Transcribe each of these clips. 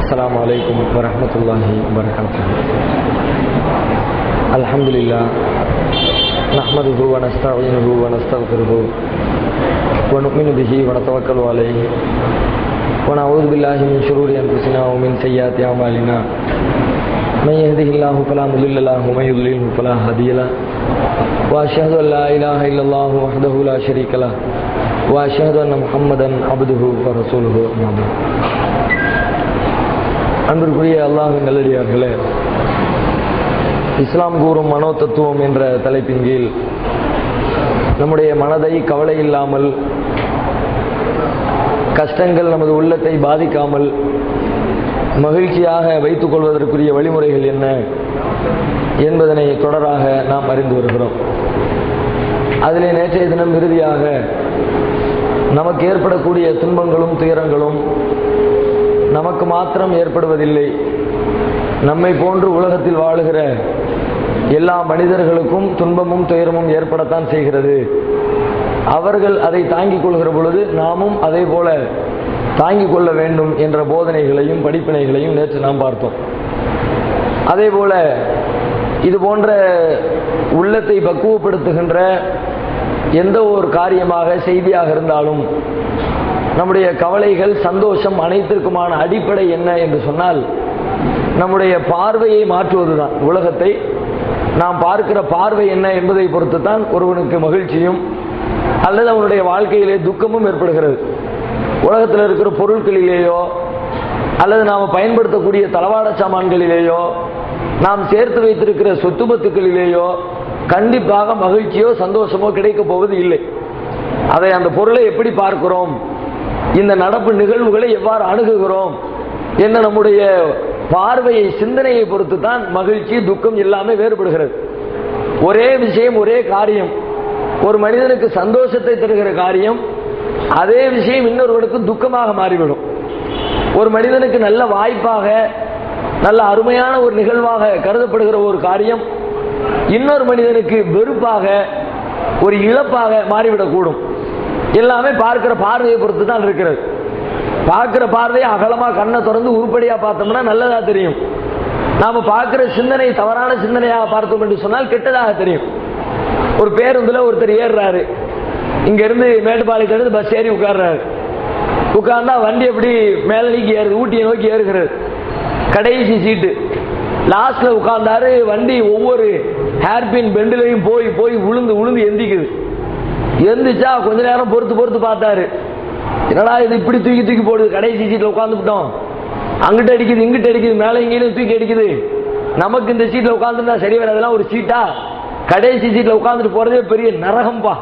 Assalamu alaikum wa rahmatullahi wa barakatuh. Alhamdulillah, nahmaduhu wa nasta'inuhu wa nastaghfiruhu wa nu'minu bihi wa natawakkalu alayhi wa na'udhu billahi min shururi anfusina wa min sayyiati a'malina. Man yahdihillahu fala mudilla lahu wa man yudlilhu fala hadiya lahu. Wa ashhadu an la ilaha illallah wahdahu la sharika lahu wa ashhadu anna Muhammadan abduhu wa rasuluhu. அன்பிற்குரிய அல்லாஹ்வின் நல்லடியார்களே, இஸ்லாம் கூறும் மனோ தத்துவம் என்ற தலைப்பின் கீழ் நம்முடைய மனதை கவலை இல்லாமல், கஷ்டங்கள் நமது உள்ளத்தை பாதிக்காமல் மகிழ்ச்சியாக வைத்துக் கொள்வதற்குரிய வழிமுறைகள் என்ன என்பதனை தொடராக நாம் அறிந்து வருகிறோம். அதிலே நேற்றைய தினம் இறுதியாக நமக்கு ஏற்படக்கூடிய துன்பங்களும் துயரங்களும் நமக்கு மாத்திரம் ஏற்படுவதில்லை, நம்மை போன்று உலகத்தில் வாழுகிற எல்லா மனிதர்களுக்கும் துன்பமும் துயரமும் ஏற்படத்தான் செய்கிறது. அவர்கள் அதை தாங்கிக் கொள்கிற பொழுது நாமும் அதே போல தாங்கிக் கொள்ள வேண்டும் என்ற போதனைகளையும் படிப்பினைகளையும் நேற்று நாம் பார்த்தோம். அதே போல இது போன்ற உள்ளத்தை பக்குவப்படுத்துகின்ற எந்த ஒரு காரியமாக செய்தியாக இருந்தாலும் நம்முடைய கவலைகள் சந்தோஷம் அனைத்திற்குமான அடிப்படை என்ன என்று சொன்னால் நம்முடைய பார்வையை மாற்றுவதுதான். உலகத்தை நாம் பார்க்கிற பார்வை என்ன என்பதை பொறுத்து தான் ஒருவனுக்கு மகிழ்ச்சியும் அல்லது அவனுடைய வாழ்க்கையிலே துக்கமும் ஏற்படுகிறது. உலகத்தில் இருக்கிற பொருட்களிலேயோ அல்லது நாம் பயன்படுத்தக்கூடிய தளவாட சாமான்களிலேயோ நாம் சேர்த்து வைத்திருக்கிற சொத்து பத்துக்களிலேயோ கண்டிப்பாக மகிழ்ச்சியோ சந்தோஷமோ கிடைக்கப் போவது இல்லை. அதை அந்த பொருளை எப்படி பார்க்கிறோம், இந்த நடப்பு நிகழ்வுகளை எவ்வாறு அணுகுகிறோம் என்ன நம்முடைய பார்வையை சிந்தனையை பொறுத்து தான் மகிழ்ச்சி துக்கம் எல்லாமே வேறுபடுகிறது. ஒரே விஷயம் ஒரே காரியம் ஒரு மனிதனுக்கு சந்தோஷத்தை தருகிற காரியம், அதே விஷயம் இன்னொருவனுக்கு துக்கமாக மாறிவிடும். ஒரு மனிதனுக்கு நல்ல வாய்ப்பாக நல்ல அருமையான ஒரு நிகழ்வாக கருதப்படுகிற ஒரு காரியம் இன்னொரு மனிதனுக்கு வெறுப்பாக ஒரு இழப்பாக மாறிவிடக்கூடும். எல்லாமே பார்க்கிற பார்வையை பொறுத்து தான் இருக்கிறது. பார்க்கிற பார்வையை அகலமா கண்ணை திறந்து உருப்படியா பார்த்தோம்னா நல்லதா தெரியும். நாம பார்க்கிற சிந்தனை தவறான சிந்தனையாக பார்த்தோம் என்று சொன்னால் கெட்டதாக தெரியும். ஒரு பேருந்துல ஒருத்தர் ஏறுறாரு, இங்க இருந்து மேட்டுப்பாளையத்திலிருந்து பஸ் ஏறி உட்கார்றாரு. உட்கார்ந்தா வண்டி எப்படி மேல நீக்கி ஏறுது, ஊட்டியை நோக்கி ஏறுகிறது. கடைசி சீட்டு லாஸ்ட்ல உட்கார்ந்தாரு. வண்டி ஒவ்வொரு ஹேர்பின் பெண்டிலையும் போய் போய் உளுந்து உளுந்து எந்திக்குது. எந்திரிச்சா கொஞ்ச நேரம் பொறுத்து பார்த்தாரு. என்னடா இது இப்படி தூக்கி தூக்கி போடுது, கடைசி சீட்ல உட்காந்துட்டோம், அங்கிட்ட அடிக்குது இங்கிட்ட அடிக்குது மேல இங்கேயும் தூக்கி அடிக்குது, நமக்கு இந்த சீட்ல உட்காந்துருந்தா சரி வராதெல்லாம் ஒரு சீட்டா, கடைசி சீட்ல உட்காந்துட்டு போறதே பெரிய நரகம்பா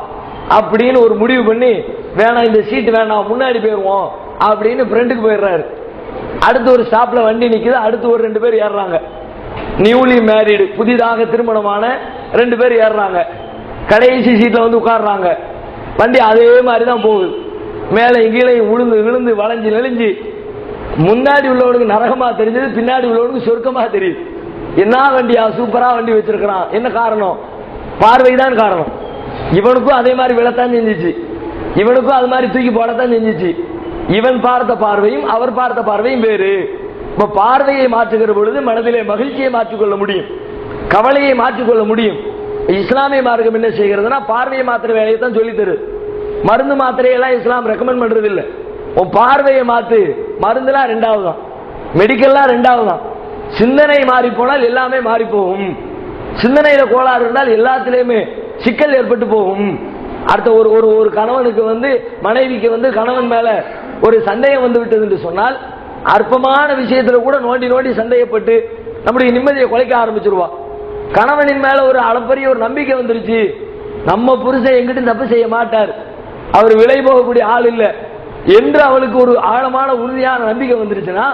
அப்படின்னு ஒரு முடிவு பண்ணி வேணாம் இந்த சீட்டு வேணாம் முன்னாடி போயிருவோம் அப்படின்னு ஃப்ரெண்டுக்கு போயிடுறாரு. அடுத்து ஒரு ஸ்டாப்ல வண்டி நிக்குது, அடுத்து ஒரு 2 பேர் ஏறுறாங்க. நியூலி மேரிடு புதிதாக திருமணமான 2 பேர் ஏறுறாங்க. கடைசி சீட்ல வந்து உட்கார்றாங்க. வண்டி அதே மாதிரி தான் போகுது, மேல கீழே உளுந்து விழுந்து வளைஞ்சு நெளிஞ்சு. முன்னாடி உள்ளவனுக்கு நரகமா தெரிஞ்சது, பின்னாடி உள்ளவனுக்கு சொர்க்கமா தெரியுது. என்ன வண்டியா, சூப்பரா வண்டி வச்சிருக்கிறான். என்ன காரணம்? பார்வைதான் காரணம். இவனுக்கும் அதே மாதிரி விழத்தான் செஞ்சிச்சு, இவனுக்கும் அது மாதிரி தூக்கி போடத்தான் செஞ்சிச்சு. இவன் பார்த்த பார்வையும் அவர் பார்த்த பார்வையும் வேறு. இப்ப பார்வையை மாற்றுகிற பொழுது மனதிலே மகிழ்ச்சியை மாற்றிக்கொள்ள முடியும், கவலையை மாற்றிக்கொள்ள முடியும். இஸ்லாமிய மார்க்கம் என்ன செய்கிறதுனா பார்வையை மாத்திர வேலையை தான் சொல்லி தரு. மருந்து மாத்திரையெல்லாம் இஸ்லாம் ரெக்கமெண்ட் பண்றது இல்லை. உன் பார்வையை மாத்து, மருந்துலாம் 2வது தான், மெடிக்கல்லாம் 2வது தான். சிந்தனை மாறி போனால் எல்லாமே மாறி போகும். சிந்தனையில கோளாறு இருந்தால் எல்லாத்திலையுமே சிக்கல் ஏற்பட்டு போகும். அடுத்த ஒரு கணவனுக்கு மனைவிக்கு கணவன் மேல ஒரு சந்தேகம் வந்து விட்டது என்று சொன்னால் அற்பமான விஷயத்துல கூட நோண்டி நோண்டி சந்தேகப்பட்டு நம்முடைய நிம்மதியை குலைக்க ஆரம்பிச்சிருவா. கணவனின் மேல ஒரு அளப்பரிய ஒரு நம்பிக்கை வந்துருச்சு, நம்ம புருஷன் எங்கிட்ட தப்பு செய்ய மாட்டார், அவர் விலை போகக்கூடிய ஆள் இல்ல என்று அவளுக்கு ஒரு ஆழமான உறுதியான நம்பிக்கை வந்துருச்சுன்னா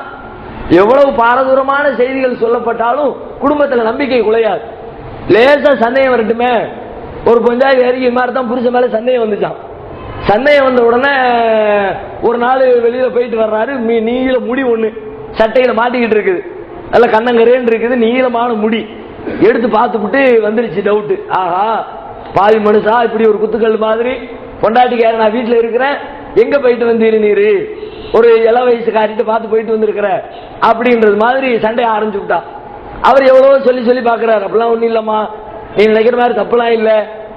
எவ்வளவு பாரதூரமான செய்திகள் சொல்லப்பட்டாலும் குடும்பத்துல நம்பிக்கை குலையாது. லேசா சந்தேகம் வரட்டுமே, ஒரு பஞ்சாயத்து அறிக்கை மாதிரி தான் புருஷன் மேல சந்தேகம் வந்துச்சான். சந்தேகம் வந்த உடனே ஒரு நாள் வெளியில போயிட்டு வர்றாரு. நீல முடி ஒண்ணு சட்டையில மாட்டிக்கிட்டு இருக்குது, நல்ல கண்ணங்கரேன்னு இருக்குது, நீளமான முடி. எடுத்து பார்த்துட்டு வந்துருச்சு டவுட். ஆஹா பாவி மனுஷா இப்படி ஒரு குத்துக்கள் மாதிரி பொண்டாட்டிக்கார நான் வீட்டுல இருக்கிறேன், எங்க போயிட்டு வந்தீரு நீரு ஒரு இள வயசுக்காரிட்டு பார்த்து போயிட்டு வந்திருக்கிற அப்படின்றது மாதிரி சண்டையை ஆரம்பிச்சு விட்டா. அவர் எவ்வளவோ சொல்லி சொல்லி பாக்குறாரு, அப்படிலாம் ஒண்ணும் இல்லம்மா, நீ நினைக்கிற மாதிரி தப்புலாம் இல்ல,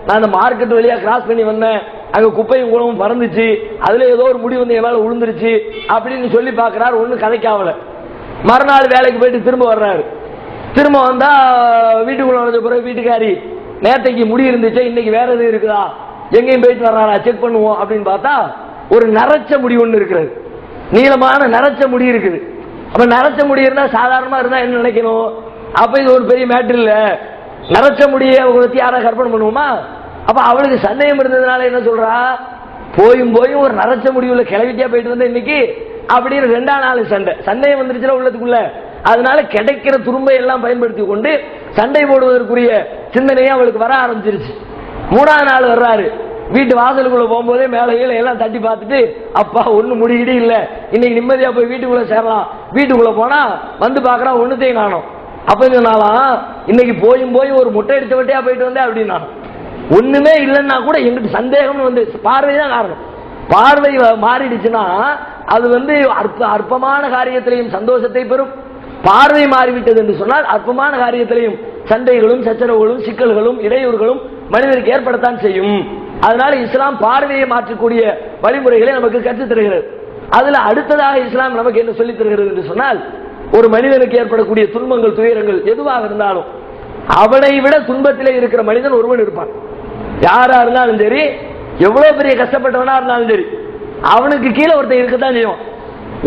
நான் அந்த மார்க்கெட் வழியா கிராஸ் பண்ணி வந்தேன், அங்க குப்பையும் குளமும் பறந்துச்சு, அதுல ஏதோ ஒரு முடி வந்து என் மேல விழுந்துருச்சு அப்படின்னு சொல்லி பாக்குறாரு. ஒண்ணு கதைக்காவல. மறுநாள் வேலைக்கு போயிட்டு திரும்ப வர்றாரு. திரும்ப வந்தா வீட்டுக்குள்ள வந்த பிறகு வீட்டுக்காரி, நேற்றைக்கு முடி இருந்துச்சு, இன்னைக்கு வேற எதுவும் இருக்குதா, எங்கேயும் போயிட்டு வர்றாரா, செக் பண்ணுவோம் அப்படின்னு பார்த்தா ஒரு நரைச்ச முடி ஒண்ணு இருக்கிறது, நீளமான நரைச்ச முடி இருக்குது. அப்ப நரைச்ச முடி இருந்தா சாதாரணமா இருந்தா என்ன நினைக்கணும், அப்ப இது ஒரு பெரிய மேட்டர் இல்ல, நரைச்ச முடியை யாரா கற்பனை பண்ணுவோமா? அப்ப அவளுக்கு சந்தேகம் இருந்ததுனால என்ன சொல்றா, போயும் போயும் ஒரு நரைச்ச முடிவுல கிளவிட்டியா போயிட்டு வந்த இன்னைக்கு அப்படின்னு 2ஆம் நாள் சண்டை. சந்தேகம் வந்துருச்சுல உள்ளத்துக்குள்ள, அதனால கிடைக்கிற துரும்பை எல்லாம் பயன்படுத்தி கொண்டு சண்டை போடுவதற்குரிய சிந்தனையே அவளுக்கு வர ஆரம்பிச்சிருச்சு. 3ஆம் நாள் வர்றாரு, வீட்டு வாசலுக்குள்ள போகும்போதே மேலையில எல்லாம் தட்டி பார்த்துட்டு, அப்பா ஒண்ணு முடிகிட்டு இல்ல, இன்னைக்கு நிம்மதியா போய் வீட்டுக்குள்ள சேரலாம். வீட்டுக்குள்ள போனா வந்து பாக்குறான், ஒண்ணுத்தையும் காணோம். அப்ப சொன்னாலாம், இன்னைக்கு போயும் போய் ஒரு முட்டை அடிச்ச வட்டியா போயிட்டு வந்தேன் அப்படின்னா, ஒண்ணுமே இல்லைன்னா கூட எங்கிட்ட சந்தேகம் வந்து பார்வைதான் காரணம். பார்வை மாறிடுச்சுன்னா அது வந்து அற்பமான காரியத்திலையும் சந்தோஷத்தை பெறும். பார்வை மாறிவிட்டது என்று சொன்னால் அற்பமான காரியத்திலையும் சண்டைகளும் சச்சரவுகளும் சிக்கல்களும் இடையூறுகளும் மனிதருக்கு ஏற்படத்தான் செய்யும். அதனால இஸ்லாம் பார்வையை மாற்றக்கூடிய வழிமுறைகளை நமக்கு கற்றுத் தருகிறது. அதுல அடுத்ததாக இஸ்லாம் நமக்கு என்ன சொல்லித் தருகிறது என்று சொன்னால், ஒரு மனிதனுக்கு ஏற்படக்கூடிய துன்பங்கள் துயரங்கள் எதுவாக இருந்தாலும் அவனை விட துன்பத்திலே இருக்கிற மனிதன் ஒருவன் இருப்பான். யாரா இருந்தாலும் சரி, எவ்வளவு பெரிய கஷ்டப்பட்டவனா இருந்தாலும் சரி, அவனுக்கு கீழே ஒருத்தன் இருக்கத்தான் செய்யும்.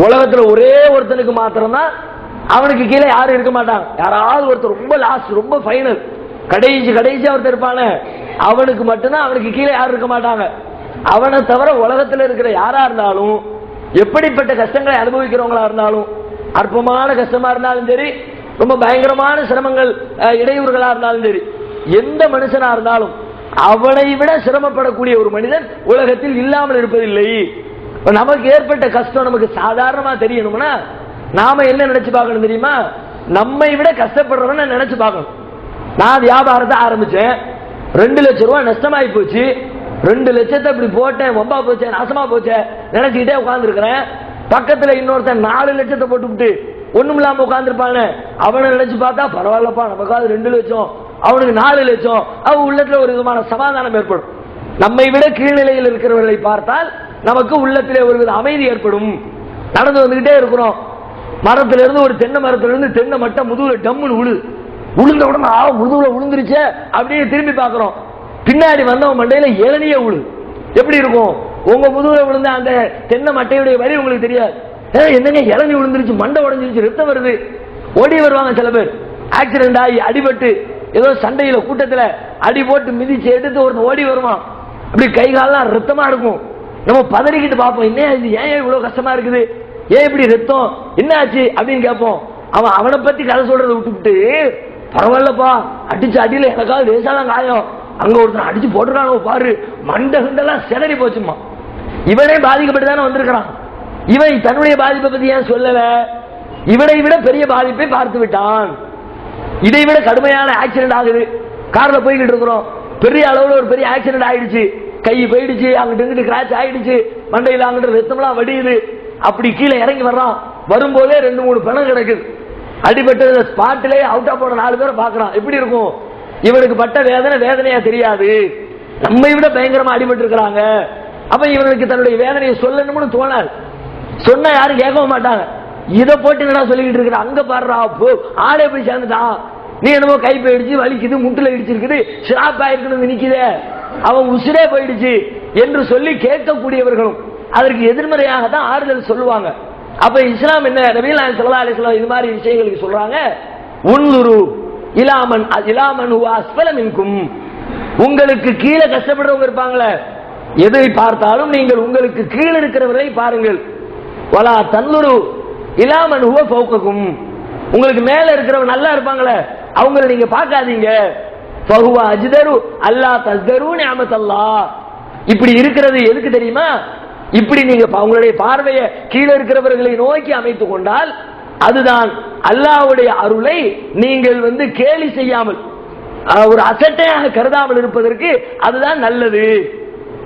உலகத்துல ஒரே ஒருத்தனுக்கு மாத்திரம்தான் அவனுக்கு கீழே யாரும் இருக்க மாட்டாங்க. யாராவது ஒருத்தர் ரொம்ப லாஸ்ட், ரொம்ப ஃபைனல், கடைசியா ஒருத்தர் இருப்பான, அவனுக்கு மட்டும்தான் அவனுக்கு கீழே யாரும் இருக்க மாட்டாங்க. அவனை தவிர உலகத்தில் இருக்கிற யாரா இருந்தாலும், எப்படிப்பட்ட கஷ்டங்களை அனுபவிக்கிறவங்களா இருந்தாலும், அற்பமான கஷ்டமா இருந்தாலும் சரி, ரொம்ப பயங்கரமான சிரமங்கள் இடையூறுகளா இருந்தாலும் சரி, எந்த மனுஷனா இருந்தாலும் அவனை விட சிரமப்படக்கூடிய ஒரு மனிதன் உலகத்தில் இல்லாமல் இருப்பதில்லை. நமக்கு ஏற்பட்ட கஷ்டம் நமக்கு சாதாரணமா தெரியணும்னா நாம என்ன நினைச்சு பார்க்கணும் தெரியுமா, நம்மை விட கஷ்டப்படுறவன நினைச்சு பார்க்கணும். நான் வியாபாரத்தை ஆரம்பிச்சேன், 2 லட்சம் ரூபாய் நஷ்டமாயி போச்சு, 2 லட்சத்தை இப்படி போட்டேன், வம்பா போச்சேன், நாசமா போச்சேன் நினைச்சுக்கிட்டே உட்கார்ந்து இருக்கிறேன். பக்கத்துல இன்னொருத்தன் 4 லட்சத்தை போட்டுவிட்டு ஒண்ணும் இல்லாம உட்கார்ந்துருப்பானே, அவனை நினைச்சு பார்த்தா பரவாயில்லப்பா, நமக்காவது 2 லட்சம், அவனுக்கு 4 லட்சம், அவன் உள்ளத்துல ஒரு விதமான சமாதானம் ஏற்படும். நம்மை விட கீழ்நிலையில் இருக்கிறவர்களை பார்த்தால் நமக்கு உள்ளத்திலே ஒரு வித அமைதி ஏற்படும். நடந்து வந்துகிட்டே இருக்கிறோம், மரத்துல இருந்து ஒரு தென்னை மரத்துல இருந்து தென்னை மட்டும் முதுகுல டம்முன்னு உளுந்த உடனே முதுகுல விழுந்துருச்சே அப்படின்னு திரும்பி பார்க்கிறோம். பின்னாடி வந்தவன் மண்டையில இளநிய உழு. எப்படி இருக்கும்? உங்க முதுகுல விழுந்த அந்த தென்னை மட்டையுடைய வரி உங்களுக்கு தெரியாது. என்னங்க இளநி விழுந்துருச்சு, மண்டை உடஞ்சிருச்சு, ரத்தம் வருது, ஓடி வருவாங்க. சில பேர் ஆக்சிடென்ட் ஆகி அடிபட்டு ஏதோ சண்டையில கூட்டத்துல அடி போட்டு மிதிச்சு எடுத்து ஒரு ஓடி வருவான். அப்படி கை காலெல்லாம் ரத்தமா இருக்கும். நம்ம பதறிக்கிட்டு பார்ப்போம், என்ன இது, ஏன் இவ்வளவு கஷ்டமா இருக்குது, ஏன் இப்படி ரத்தம், என்ன ஆச்சு அப்படின்னு கேட்போம். அவனை பத்தி கதை சொல்றதை விட்டுவிட்டு, பரவாயில்லப்பா அடிச்சு அடியில எனக்காவது லேசாதான் காயம், அங்க ஒருத்தர் அடிச்சு போட்டுருக்காங்க பாரு, மண்டை கண்டெல்லாம் சிதறி போச்சுமா. இவனே பாதிக்கப்பட்டு தானே வந்திருக்கிறான். இவன் தன்னுடைய பாதிப்பை பத்தி ஏன் சொல்லல? இவனை விட பெரிய பாதிப்பை பார்த்து விட்டான். இதை விட கடுமையான ஆக்சிடென்ட் ஆகுது, கார்ல போய்கிட்டு இருக்கிறோம், பெரிய அளவுல ஒரு பெரிய ஆக்சிடென்ட் ஆயிடுச்சு, கை போயிடுச்சு, அங்கிட்டு இங்கிட்டு கிராச் ஆயிடுச்சு, மண்டையில அங்கிட்டு ரத்தம்லாம் வடியுது. அப்படி கீழே இறங்கி வர்றான், வரும்போதே 2-3 பணம் கிடக்குது. அடிபட்ட ஸ்பாட்டிலே அவுட்டா போன 4 பேரை பாக்குறான். எப்படி இருக்கும்? இவனுக்கு பட்ட வேதனையா தெரியாது, நம்மை விட பயங்கரமா அடிபட்டு இருக்கிறாங்க. அப்ப இவனுக்கு தன்னுடைய வேதனையை சொல்லணும்னு தோணாது. சொன்னா யாரும் கேட்கவும் மாட்டாங்க. இதை போட்டு என்ன சொல்லிக்கிட்டு இருக்கிற, அங்க பாடுறா ஆளே போய் சேர்ந்துட்டான், நீ என்னமோ கை போயிடுச்சு, வலிக்குது, முட்டுல இடிச்சிருக்குது, ஷாப் ஆயிருக்கணும் நிக்குதே, அவன் உசிரே போயிடுச்சு என்று சொல்லி கேட்கக்கூடியவர்களும் அதற்கு எதிர்மறையாக தான் ஆறுதல் சொல்லுவாங்க. அப்ப இஸ்லாம் என்ன, நபிகள் நாயகம் ஸல்லல்லாஹு அலைஹி வஸல்லம் இது மாதிரி விஷயங்களுக்கு சொல்றாங்க, உன்லுரு இலாமன் ஹுவ அஸ்ஃபல மின்கும், உங்களுக்கு கீழே கஷ்டப்படுறவங்க இருப்பாங்களே, எதை பார்த்தாலும் நீங்கள் உங்களுக்கு கீழே இருக்கிறவரை பாருங்கள். வலா தன்லுரு இலாமன் ஹுவ ஃபௌககும், உங்களுக்கு மேல இருக்கிறவங்க நல்லா இருப்பாங்களே அவங்களை நீங்க பார்க்காதீங்க. ஃபஹுவ அஜ்தரு அல்லா தஸ்தரு நிஅமத்தல்லாஹ், இப்படி இருக்கிறது எதுக்கு தெரியுமா? இப்படி நீங்க உங்களுடைய பார்வையை கீழே இருக்கிறவர்களை நோக்கி அமைத்துக் கொண்டால் அதுதான் அல்லாஹ்வுடைய அருளை நீங்கள் கேலி செய்யாமல் ஒரு அசட்டையாக கருதாமல் இருப்பதற்கு அதுதான் நல்லது.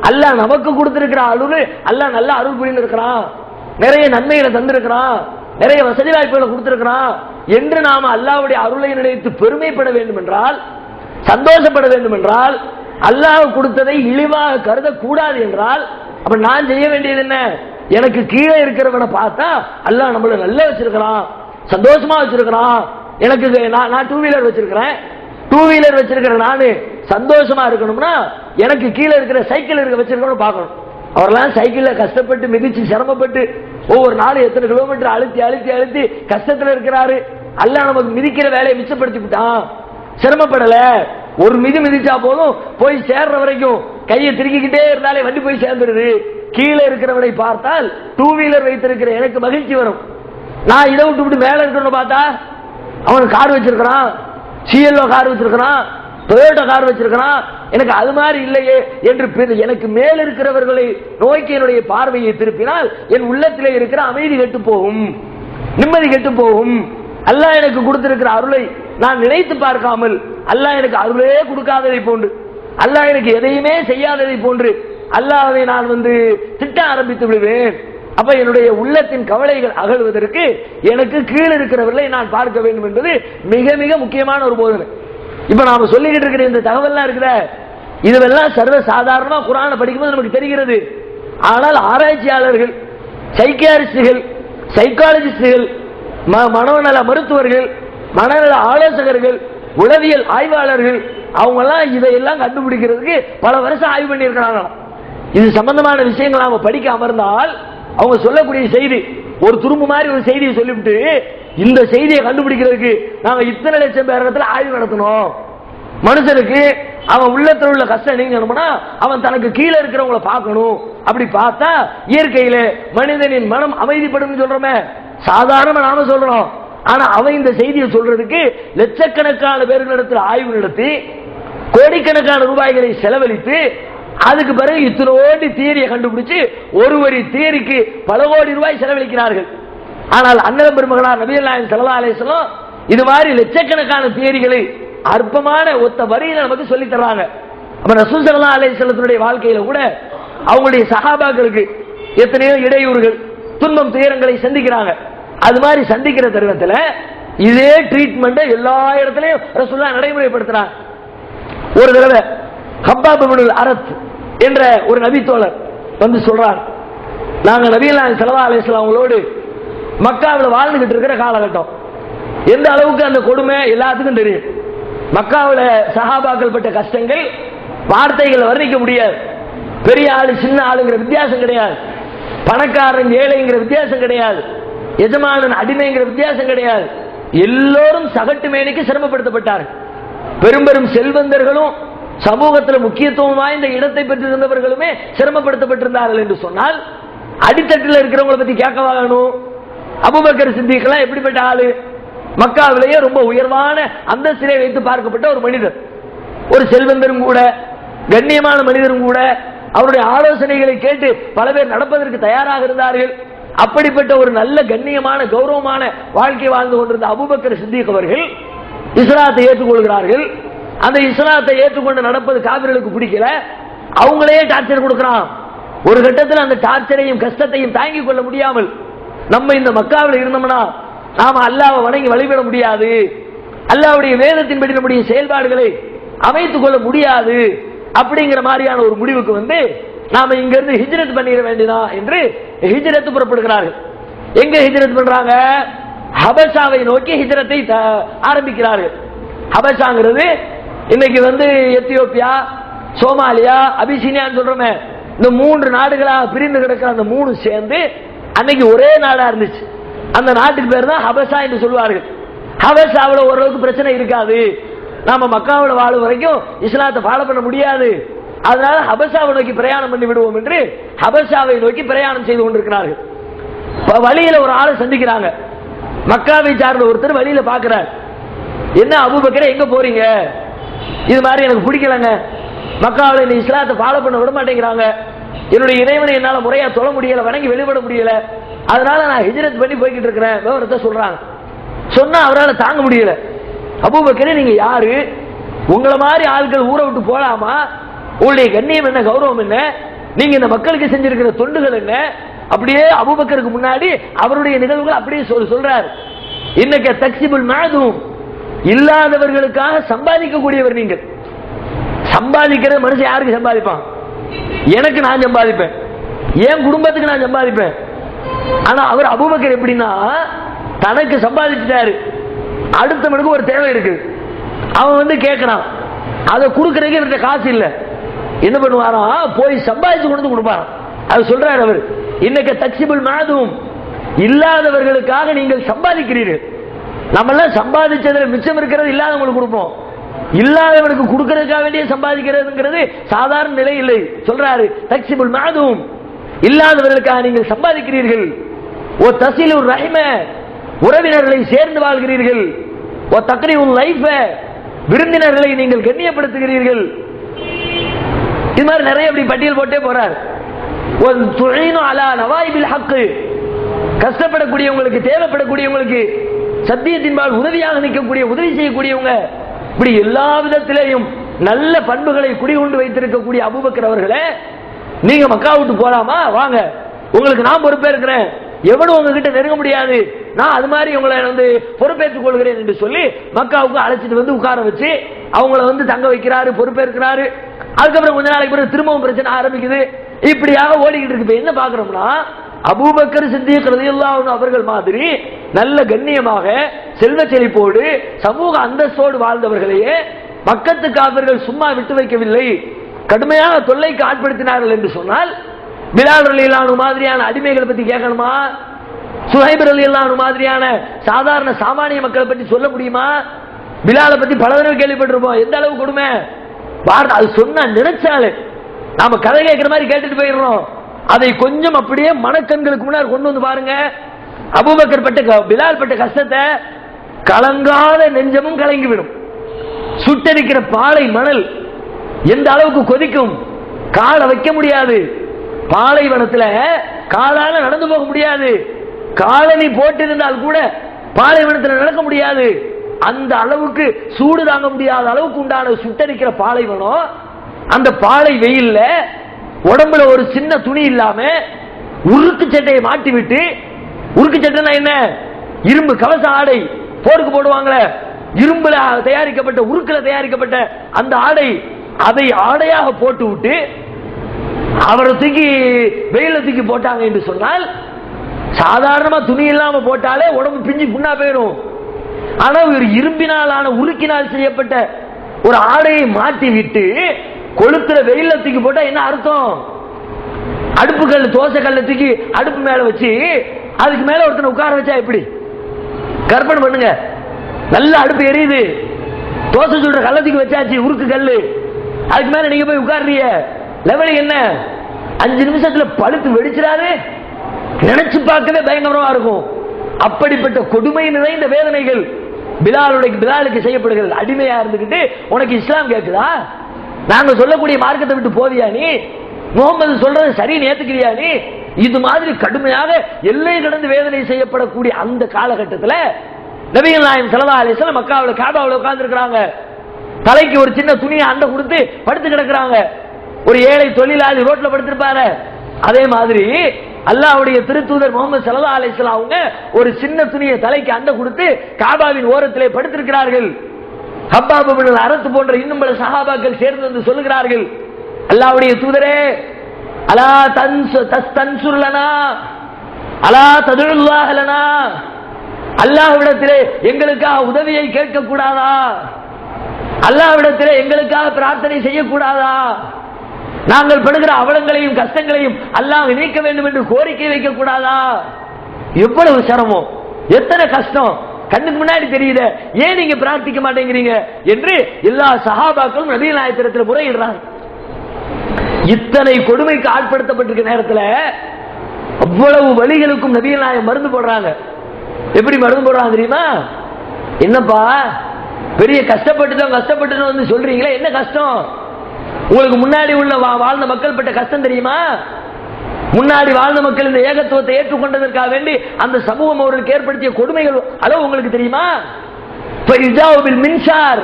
அல்லாஹ் நமக்கு கொடுத்திருக்கிற அருள், அல்லாஹ் நல்ல அருள் புரிந்து இருக்கிறான். நிறைய நன்மைகளை தந்திருக்கிறான், நிறைய வசதி வாய்ப்புகளை கொடுத்திருக்கிறான் என்று நாம அல்லாஹ்வுடைய அருளை நினைத்து பெருமைப்பட வேண்டும் என்றால், சந்தோஷப்பட வேண்டும் என்றால், அல்லாஹ் கொடுத்ததை இழிவாக கருதக்கூடாது என்றால், அப்ப நான் செய்ய வேண்டியது என்ன? எனக்கு கீழே இருக்கிறவனை பார்த்தா அல்லாஹ் நம்மள நல்லா வச்சிருக்கிறான், சந்தோஷமா வச்சிருக்கிறான். எனக்கு நான் டூ வீலர் வச்சிருக்கிறேன், டூ வீலர் வச்சிருக்கிற நானு சந்தோஷமா இருக்கணும்னா எனக்கு கீழே இருக்கிற சைக்கிள் வச்சிருக்கணும் பார்க்கணும். அவரெல்லாம் சைக்கிள்ல கஷ்டப்பட்டு மிதிச்சு சிரமப்பட்டு ஒவ்வொரு நாளும் எத்தனை கிலோமீட்டர் அழுத்தி அழுத்தி அழுத்தி கஷ்டத்துல இருக்கிறாரு. அல்லாஹ் நமக்கு மிதிக்கிற வேலையை மிச்சப்படுத்தி விட்டான், சிரமப்படல. ஒரு மிதிச்சா போதும், போய் சேர்ற வரைக்கும் கையை திருக்கிக்கிட்டே இருந்தாலே வண்டி போய் சேர்ந்துருது. கீழே இருக்கிறவனை பார்த்தால் டூ வீலர் வைத்திருக்கிற எனக்கு மகிழ்ச்சி வரும். நான் இதை விட்டு மேல இருக்கணும்னு பார்த்தா அவன் கார் வச்சிருக்கிறான், சிஎல்ஓ கார் வச்சிருக்கிறான், டொயோட்டா கார் வச்சிருக்கிறான், எனக்கு அது மாதிரி இல்லையே என்று எனக்கு மேல் இருக்கிறவர்களை நோக்கி என்னுடைய பார்வையை திருப்பினால் என் உள்ளத்திலே இருக்கிற அமைதி கெட்டு போகும், நிம்மதி கெட்டு போகும். அல்லாஹ் எனக்கு கொடுத்திருக்கிற அருளை நான் நினைத்து பார்க்காமல் அல்லாஹ் எனக்கு அருளே கொடுக்காததை போன்று, அல்லாஹ் எனக்கு எதையுமே செய்யாததை போன்று அல்லாஹ்வை நான் திட்ட ஆரம்பித்து விடுவேன். அப்ப என்னுடைய உள்ளத்தின் கவலைகள் அகழ்வதற்கு எனக்கு கீழே இருக்கிறவர்களை நான் பார்க்க வேண்டும் என்பது மிக மிக முக்கியமான ஒரு போதனை. இப்ப நாம சொல்லிக்கிட்டு இருக்கிற இந்த தகவல்லாம் இருக்கிற இதுவெல்லாம் சர்வ சாதாரணமா குர்ஆனை படிக்கும்போது நமக்கு தெரிகிறது. ஆனால் ஆராய்ச்சியாளர்கள், சைக்கியாரிஸ்டுகள், சைக்காலஜிஸ்டுகள், மனோநல மருத்துவர்கள், மனநல ஆலோசகர்கள், உளவியல் ஆய்வாளர்கள் அவங்க எல்லாம் இதையெல்லாம் கண்டுபிடிக்கிறதுக்கு பல வருஷம் ஆய்வு பண்ணி இருக்கிறாங்க. இது சம்பந்தமான விஷயங்கள் நாம படிக்க அமர்ந்தால் அவங்க சொல்லக்கூடிய செய்தி ஒரு துரும்பு மாதிரி ஒரு செய்தியை சொல்லிவிட்டு, இந்த செய்தியை கண்டுபிடிக்கிறதுக்கு நாங்க இத்தனை லட்சம் பேரிடத்துல ஆய்வு நடத்தணும். மனுஷனுக்கு அவன் உள்ளத்தில் உள்ள கஷ்டம் நீங்கணும்னா அவன் தனக்கு கீழே இருக்கிறவங்களை பார்க்கணும். அப்படி பார்த்தா இயற்கையில மனிதனின் மனம் அமைதிப்படும் சொல்றோமே, சாதாரணமா நாம சொல்றோம். ஆனா அவன் இந்த செய்தியை சொல்றதுக்கு லட்சக்கணக்கான பேர்களிடத்தில் ஆய்வு நடத்தி கோடிக்கணக்கான ரூபாய்களை செலவழித்து அதுக்கு பிறகு இத்தனோடி தியரியை கண்டுபிடிச்சு ஒரு வரி தியரிக்கு பல கோடி ரூபாய் செலவழிக்கிறார்கள். ஆனால் அண்ணலம் பெருமகனார் நபிகள் நாயகம் ஸல்லல்லாஹு அலைஹி வஸல்லம் இது மாதிரி லட்சக்கணக்கான தியரிகளை அற்பமான ஒத்த வரியில நமக்கு சொல்லி தர்றாங்க. அப்ப ரசூல் ஸல்லல்லாஹு அலைஹி வஸல்லத்துடைய வாழ்க்கையில கூட அவங்களுடைய சஹாபாக்களுக்கு எத்தனையோ இடையூறுகள், துன்பம், துயரங்களை சந்திக்கிறாங்க. அது மாதிரி சந்திக்கிற தருணத்துல இதே ட்ரீட்மெண்ட் எல்லா இடத்துலயும் ரசூலுல்லாஹ் நடைமுறைப்படுத்துறாங்க. ஒரு தடவை ஹப்பாப் இப்னுல் அரத் என்ற ஒரு நபி தோழர் சொல்றார், நாங்க நபிகள் நாயகம் ஸல்லல்லாஹு அலைஹி வஸல்லம் அவங்களோடு மக்காவில் வாழ்ந்துகிட்டு இருக்கிற காலகட்டம். எந்த அளவுக்கு அந்த கொடுமை எல்லாத்துக்கும் தெரியும். மக்காவில் சஹாபாக்கள் பட்ட கஷ்டங்கள் வார்த்தைகள் வர்ணிக்க முடியாது. பெரிய ஆளு சின்ன ஆளுங்கிற வித்தியாசம் கிடையாது, பணக்காரன் ஏழைங்கிற வித்தியாசம் கிடையாது, எஜமானன் அடிமைங்கிற வித்தியாசம் கிடையாது. எல்லோரும் சகட்டு மேனிக்கு சிரமப்படுத்தப்பட்டார்கள். பெரும் பெரும் செல்வந்தர்களும் சமூகத்தில் முக்கியத்துவம் வாய்ந்த இடத்தை பெற்றிருந்தவர்களுமே சிரமப்படுத்தப்பட்டிருந்தார்கள் என்று சொன்னால் அடித்தட்டில் இருக்கிறவங்களை பத்தி கேட்க வேணும். அபூபக்கர் சித்திக் எல்லாம் எப்படிப்பட்ட ஆளு? மக்காவிலேயே ரொம்ப உயர்வான அந்தஸ்திலே வைத்து பார்க்கப்பட்ட ஒரு மனிதர், ஒரு செல்வந்தரும் கூட, கண்ணியமான மனிதரும் கூட. அவருடைய ஆலோசனைகளை கேட்டு பல பேர் நடப்பதற்கு தயாராக இருந்தார்கள். அப்படிப்பட்ட ஒரு நல்ல கண்ணியமான கௌரவமான வாழ்க்கை வாழ்ந்து கொண்டிருந்த அபூபக்கர் சித்திக் அவர்கள் இஸ்லாத்தை ஏற்றுக்கொள்கிறார்கள். அந்த இஸ்லாத்தை ஏற்றுக்கொண்டு நடப்பது காபிர்களுக்கு பிடிக்கல, அவங்களையே டார்ச்சர் கொடுக்கிறான். ஒரு கட்டத்தில் அந்த டார்ச்சரையும் கஷ்டத்தையும் தாங்கிக் கொள்ள முடியாமல் நம்ம இந்த மக்காவில் இருந்தோம்னா நாம அல்லாஹ்வை வணங்கி வழிபட முடியாது, அல்லாஹ்வுடைய வேதத்தின்படி நம்முடைய செயல்பாடுகளை அமைத்துக் கொள்ள முடியாது அப்படிங்கிற மாதிரியான ஒரு முடிவுக்கு நாம இங்க இருந்து ஹிஜ்ரத் பண்ணிட வேண்டியதா என்று ஹிஜ்ரத் புறப்படுகிறார்கள். எங்க ஹிஜ்ரத் பண்றாங்க? ஹபஷாவை நோக்கி ஹிஜ்ரத்தை ஆரம்பிக்கிறார்கள். ஹபஷாங்கிறது இன்னைக்கு எத்தியோப்பியா, சோமாலியா, அபிசீனியான்னு சொல்றோமே, இந்த 3 நாடுகளாக பிரிந்து கிடக்கிற அந்த 3 சேர்ந்து அன்னைக்கு ஒரே நாடா இருந்துச்சு. அந்த நாட்டுக்கு பேர் தான் ஹபஷா என்று சொல்வார்கள். ஹபஷாவில் ஓரளவுக்கு பிரச்சனை இருக்காது, நாம மக்காவில் வாழும் வரைக்கும் இஸ்லாத்தை ஃபாலோ பண்ண முடியாது, அதனால ஹபஷாவை நோக்கி பிரயாணம் பண்ணி விடுவோம் என்று ஹபஷாவை நோக்கி பிரயாணம் செய்து கொண்டிருக்கிறார்கள். வழியில ஒரு ஆளை சந்திக்கிறாங்க. மக்காவை சார்ந்த ஒருத்தர் வழியில பாக்குறார், என்ன அபூபக்கரே எங்க போறீங்க? இது மாதிரி எனக்கு பிடிக்கலங்க, மக்காவில் இந்த இஸ்லாத்தை ஃபாலோ பண்ண விட மாட்டேங்கிறாங்க, என்னுடைய இறைவனை என்னால முறையா தொழ முடியல, வணங்கி வெளிப்பட முடியல, அதனால நான் ஹிஜ்ரத் பண்ணி போய்கிட்டு இருக்கிறேன் விவரத்தை சொல்றாங்க. சொன்னா அவரால் தாங்க முடியல. அபூபக்கரே நீங்க யாரு? உங்களை மாதிரி ஆட்கள் ஊரை விட்டு போலாமா? உங்களுடைய கண்ணியம் என்ன, கௌரவம் என்ன, நீங்க இந்த மக்களுக்கு செஞ்சிருக்கிற தொண்டுகள் என்ன, அப்படியே அபூபக்கருக்கு முன்னாடி அவருடைய நிகழ்வுகள் அப்படியே சொல்றார். இன்னைக்கு தக்சிபுல் மாதும், இல்லாதவர்களுக்காக சம்பாதிக்கக்கூடியவர் நீங்கள். சம்பாதிக்கிற மனுஷன் யாருக்கு சம்பாதிப்பான்? எனக்கு நான் சம்பாதிப்பேன், என் குடும்பத்துக்கு நான் சம்பாதிப்பேன். ஆனா அவர் அபூபக்கர் எப்படின்னா, தனக்கு சம்பாதிச்சுட்டாரு, அடுத்தவனுக்கு ஒரு தேவை இருக்கு, அவன் கேட்கிறான், அதை கொடுக்கறதுக்கு இவர்கிட்ட காசு இல்ல, என்ன பண்ணுவாராம், போய் சம்பாதிச்சு கொண்டு கொடுப்பாராம். அது சொல்றாரு அவர், இன்னைக்கு தக்சிபுல் மாதும், இல்லாதவர்களுக்காக நீங்கள் சம்பாதிக்கிறீர்கள். நம்ம எல்லாம் சம்பாதிச்சதுல மிச்சம் இருக்கிறது இல்லாதவங்களுக்கு கொடுப்போம், இல்லாதவனுக்கு கொடுக்கறதுக்காக வேண்டிய சம்பாதிக்கிறதுங்கிறது சாதாரண நிலை இல்லை. சொல்றாரு தக்சிபுல் மாதும், இல்லாதவர்களுக்காக நீங்கள் சம்பாதிக்கிறீர்கள். ஓ தஸிலுர் ரஹிம, உறவினர்களை சேர்ந்து வாழ்கிறீர்கள். ஓ தக்ரீஉல் லைஃப, விருந்தினர்களை நீங்கள் கண்ணியப்படுத்துகிறீர்கள். இது மாதிரி நிறைய அப்படி பட்டியல் போட்டே போறார். ஓ துஈனு அலா நவாயிபில் ஹக், கஷ்டப்படக்கூடியவங்களுக்கு, தேவைப்படக்கூடியவங்களுக்கு சத்தியத்தின்பால் உதவியாக நிற்கக்கூடிய, உதவி செய்யக்கூடியவங்க, இப்படி எல்லா விதத்திலேயும் நல்ல பண்புகளை குடிகொண்டு வைத்திருக்கக்கூடிய அபூபக்கர் அவர்களே, நீங்க மக்கா விட்டு போலாமா, வாங்க, உங்களுக்கு நான் பொறுப்பேற்கிறேன், எவனும் உங்ககிட்ட நெருங்க முடியாது, நான் அது மாதிரி உங்களை பொறுப்பேற்றுக் கொள்கிறேன் என்று சொல்லி மக்காவுக்கு அழைச்சிட்டு உட்கார வச்சு அவங்கள தங்க வைக்கிறாரு, பொறுப்பேற்கிறாரு. அதுக்கப்புறம் கொஞ்ச நாளைக்கு பிறகு திரும்பவும் பிரச்சனை ஆரம்பிக்குது. இப்படியாக ஓடிக்கிட்டு இருக்கு. என்ன பாக்குறோம்னா, அபூபக்கர் சித்திக் ரலியல்லாஹு அன்ஹு அவர்கள் மாதிரி நல்ல கண்ணியமாக செல்வ செழிப்போடு சமூக அந்தஸ்தோடு வாழ்ந்தவர்களையே மக்கத்து காபிர்கள் சும்மா விட்டு வைக்கவில்லை, கடுமையான தொல்லைக்கு ஆட்படுத்தினார்கள் என்று சொன்னால், பிலால் ரலியல்லாஹு அன்ஹு மாதிரியான அடிமைகளை பத்தி கேட்கணுமா? சுஹைப் ரலியல்லாஹு அன்ஹு மாதிரியான சாதாரண சாமானிய மக்களை பற்றி சொல்ல முடியுமா? பிலாலை பத்தி பல தடவை கேள்விப்பட்டிருப்போம், எந்த அளவு கொடுமை. அது சொன்ன நினைச்சாலே நாம கதை கேட்கிற மாதிரி கேட்டுட்டு போயிடுறோம். அதை கொஞ்சம் அப்படியே மனக்கண்களுக்கு முன்னாடி கொண்டு பாருங்க. அபூபக்கர் பட்ட, பிலால் பட்ட கஷ்டத்தை கலங்காத நெஞ்சமும் கலங்கிவிடும். சுட்டரிக்கிற பாலை மணல் எந்த அளவுக்கு கொதிக்கும், காலை வைக்க முடியாது, பாலைவனத்தில் காலால நடந்து போக முடியாது, காலனி போட்டிருந்தால் கூட பாலைவனத்தில் நடக்க முடியாது. அந்த அளவுக்கு சூடு தாங்க முடியாத அளவுக்கு உண்டான சுட்டரிக்கிற பாலைவனம். அந்த பாலை வெயில்ல உடம்புல ஒரு சின்ன துணி இல்லாம உருக்கு சட்டையை மாட்டி விட்டு, உருக்கு சட்டைனா என்ன, இரும்பு கவச ஆடை போருக்கு போடுவாங்களே, இரும்புல தயாரிக்கப்பட்ட, உருக்குல தயாரிக்கப்பட்ட அந்த ஆடை, அதை ஆடையாக போட்டு விட்டு அவரை தூக்கி வெயில தூக்கி போட்டாங்க என்று சொன்னால், சாதாரணமா துணி இல்லாம போட்டாலே உடம்பு பிஞ்சு புண்ணா போயிடும். ஆனா ஒரு இரும்பினாலான, உருக்கினால் செய்யப்பட்ட ஒரு ஆடையை மாட்டி விட்டு கொளுத்துற வெயில தூக்கி போட்டா என்ன அர்த்தம்? அடுப்பு கல், தோசை கல்ல தூக்கி அடுப்பு மேல வச்சு அதுக்கு மேல ஒருத்தனை உட்கார வச்சா எப்படி? கற்பனை பண்ணுங்க, நல்ல அடுப்பு எரியுது, தோசை சுடுற கல்லத்துக்கு வச்சாச்சு உருக்கு கல்லு, அதுக்கு மேல நீங்க போய் உட்கார்றீங்க, லெவல் என்ன? 5 நிமிஷத்துல பழுத்து வெடிச்சிடாது? நினைச்சு பார்க்கவே பயங்கரமா இருக்கும். அப்படிப்பட்ட கொடுமை நிறைந்த வேதனைகள் பிலாலுக்கு செய்யப்படுகிறது. அடிமையா இருந்துகிட்டு உனக்கு இஸ்லாம் கேட்குதா? நாங்க சொல்லக்கூடிய மார்க்கத்தை விட்டு போவியா நீ? முகமது சொல்றது சரின்னு ஏத்துக்கிறியா நீ? இது மாதிரி கடுமையாக எல்லை கடந்து வேதனை செய்யப்படக்கூடிய அந்த காலகட்டத்தில் நபிகள் நாயகம் ஸல்லல்லாஹு அலைஹி வஸல்லம் மக்காவுல காபாவுல உட்கார்ந்து இருக்கிறாங்க. தலைக்கு ஒரு சின்ன துணியை அண்டை கொடுத்து படுத்து கிடக்குறாங்க. ஒரு ஏழை தொழிலாளி ரோட்ல படுத்திருப்பாரு. அதே மாதிரி அல்லாஹ்வுடைய திருத்தூதர் முகமது ஸல்லல்லாஹு அலைஹி வஸல்லம் அவங்க ஒரு சின்ன துணியை தலைக்கு அண்டை கொடுத்து காபாவின் ஓரத்திலே படுத்திருக்கிறார்கள். ஹப்பாப் இப்னு அரத் போன்ற இன்னும் பல சஹாபாக்கள் சேர்ந்து வந்து சொல்லுகிறார்கள், அல்லாஹ்வுடைய தூதரே, அலா தன்சுர் லனா அலா ததுல்லாஹ லனா, அல்லாஹ்விடத்திலே எங்களுக்காக உதவியை கேட்க கூடாதா? அல்லாஹ்விடத்திலே எங்களுக்காக பிரார்த்தனை செய்யக்கூடாதா? நாங்கள் படுகிற அவலங்களையும் கஷ்டங்களையும் அல்லாஹ் நீக்க வேண்டும் என்று கோரிக்கை வைக்க கூடாதா? எவ்வளவு சிரமம், எத்தனை கஷ்டம் கண்ணுக்கு முன்னாடி தெரியுது, ஏன் நீங்க பிரார்த்திக்க மாட்டேங்கிறீங்க என்று எல்லா சஹாபாக்களும் நபிகள் நாயகத்தில் முறையிடுறாங்க. இத்தனை கொடுமைக்கு ஆட்படுத்தப்பட்டிருக்க நேரத்தில் அவ்வளவு வலிகளுக்கும் நபிகள் நாயகம் மருந்து போடுறாங்க. எப்படி மருந்து போடுறாங்க தெரியுமா? என்னப்பா பெரிய கஷ்டப்பட்டுட்டோம் வந்து சொல்றீங்களே, என்ன கஷ்டம்? உங்களுக்கு முன்னாடி உள்ள வாழ்ந்த மக்கள் பட்ட கஷ்டம் தெரியுமா? முன்னாடி வாழ்ந்த மக்கள் இந்த ஏகத்துவத்தை ஏற்றுக்கொண்டதற்காக வேண்டி அந்த சமூகம் அவர்களுக்கு ஏற்படுத்திய கொடுமைகள் அளவு உங்களுக்கு தெரியுமா? மின்சார்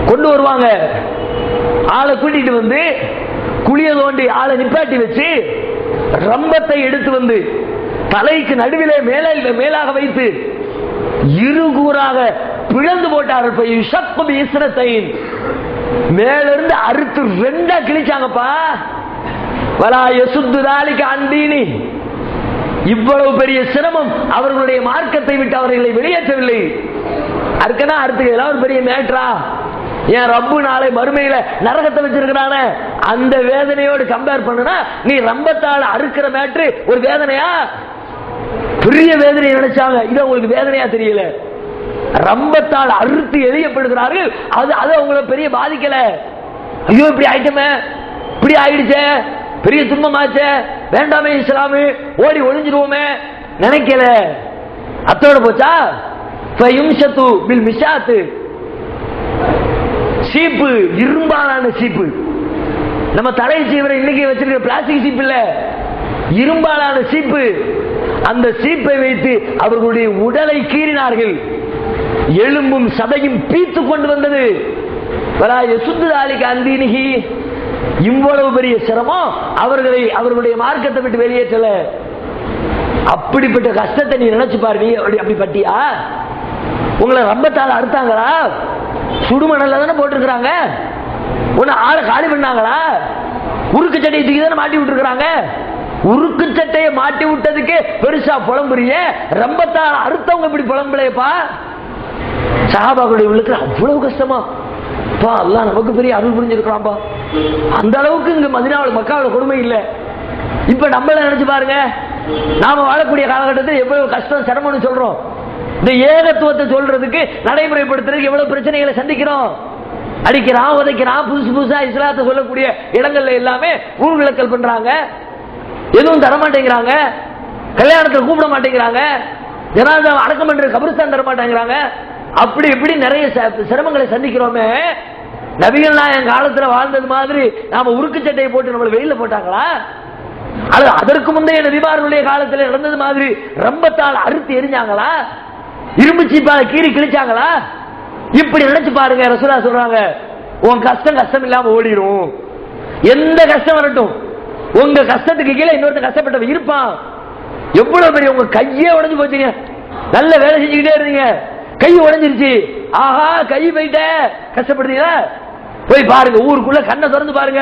கொண்டு வருவாங்க, ஆளை கூட்டிட்டு வந்து குளிய தோண்டி ஆளை நிப்பாட்டி வச்சு ரம்பத்தை எடுத்து வந்து தலைக்கு நடுவிலே மேலாக வைத்து இருகூறாக பிளந்து போட்டார்கள். மேலிருந்து அறுத்து ரெண்டா கிழிச்சாங்கப்பா. வலா யசுத்து தாலிக அந்தீனி. இவ்வளவு பெரிய சிரமம் அவர்களுடைய மார்க்கத்தை விட்டு அவர்களை வெளியேற்றவில்லை. அறுக்கனா அறுத்துக்கலாம் ஒரு பெரிய மேட்ரா? என் ரப்பு நாளை மறுமையில நரகத்தை வச்சிருக்கிறான அந்த வேதனையோடு கம்பேர் பண்ணுனா நீ ரம்பத்தால் அறுக்கிற மேட்ரு ஒரு வேதனையா? பெரிய வேதனை நினைச்சாங்க. இது உங்களுக்கு வேதனையா தெரியல. ரம்பத்தால் அறுத்து எரியப்படுகிறார்கள். அது அவங்களை பெரிய பாதிக்கல. ஐயோ இப்படி ஆயிட்டமே, இப்படி ஆயிடுச்சே, பெரிய துன்பமாச்சே, வேண்டாமே இஸ்லாமு, ஓடி ஒளிஞ்சிருவோமே நினைக்கல. அத்தோட போச்சா? சீப்பு, இரும்பாலான சீப்பு. நம்ம தலை சீவரை இன்னைக்கு வச்சிருக்கிற பிளாஸ்டிக் சீப்பு இல்ல, இரும்பாலான சீப்பு. அந்த சீப்பை வைத்து அவர்களுடைய உடலை கீறினார்கள். எலும்பும் சதையும் பீத்து கொண்டு வந்தது. இவ்வளவு பெரிய சிரமம் அவர்களுடைய மார்க்கத்தை விட்டு வெளியேற்றல. அப்படிப்பட்ட கஷ்டத்தை நீ நினைச்சு பாரு. நீ அப்படி பட்டியா? உங்களை ரம்பத்தால் அறுத்தாங்களா? சுடுமணல்ல தானே போட்டிருக்கிறாங்க. உன்னை ஆளை காலி பண்ணாங்களா? உருக்கு சட்டையை தூக்கி தானே மாட்டி விட்டுருக்காங்க. உருக்கு சட்டையை மாட்டி விட்டதுக்கு பெருசா புலம்புறிய, ரம்பத்தால் அறுத்தவங்க இப்படி புலம்பலையப்பா. சஹாபாக்களுடைய உள்ளத்துல அவ்வளவு கஷ்டமா? அல்லாஹ் நமக்கு பெரிய அருள் புரிஞ்சிருக்கான்பா. அந்த அளவுக்கு இங்க மதீனாவுல மக்காவுல கொடுமை இல்ல. இப்ப நம்மள நினைச்சு பாருங்க, நாம வாழக்கூடிய காலகட்டத்தில் எவ்வளவு கஷ்டம் சிரமம்னு சொல்றோம். இந்த ஏகத்துவத்தை சொல்றதுக்கு நடைமுறைப்படுத்துறதுக்கு எவ்வளவு பிரச்சனைகளை சந்திக்கிறோம். அடிக்கிறான், உதைக்கிறான், புதுசா இஸ்லாத்தை சொல்லக்கூடிய இடங்கள்ல எல்லாமே ஊர்விளக்கல் பண்றாங்க. எதுவும் தரமாட்டேங்கிறாங்க. கல்யாணத்தை கூப்பிட மாட்டேங்கிறாங்க. ஜனாதாவை அடக்கம் பண்ற கபிரிஸ்தான் தர மாட்டேங்கிறாங்க. அப்படி இப்படி நிறைய சிரமங்களை சந்திக்கிறோமே. நபிகள் நாயகம் காலத்துல வாழ்ந்தது மாதிரி நாம உருக்கு சட்டையை போட்டு நம்மள வெயில போட்டாங்களா? அதற்கு முந்தைய நபிமார்களுடைய காலத்தில் நடந்தது மாதிரி ரம்பத்தால் அறுத்து எரிஞ்சாங்களா? இரும்பு சீப்பால கீறி கிழிச்சாங்களா? இப்படி நினைச்சு பாருங்க. ரசூலுல்லாஹ் சொல்றாங்க, உன் கஷ்டம் இல்லாம ஓடிடும். எந்த கஷ்டம் வரட்டும், உங்க கஷ்டத்துக்கு கீழே இன்னொருத்த கஷ்டப்பட்டவன் இருப்பான். எவ்வளவு பெரிய உங்க கையே உடைஞ்சு போச்சுங்க. நல்ல வேலை செஞ்சுக்கிட்டே இருந்தீங்க, கை உடைஞ்சிருச்சு. ஆஹா கை போயிட்ட, கஷ்டப்படுறீங்களா? போய் பாருங்க, ஊருக்குள்ள கண்ணை திறந்து பாருங்க.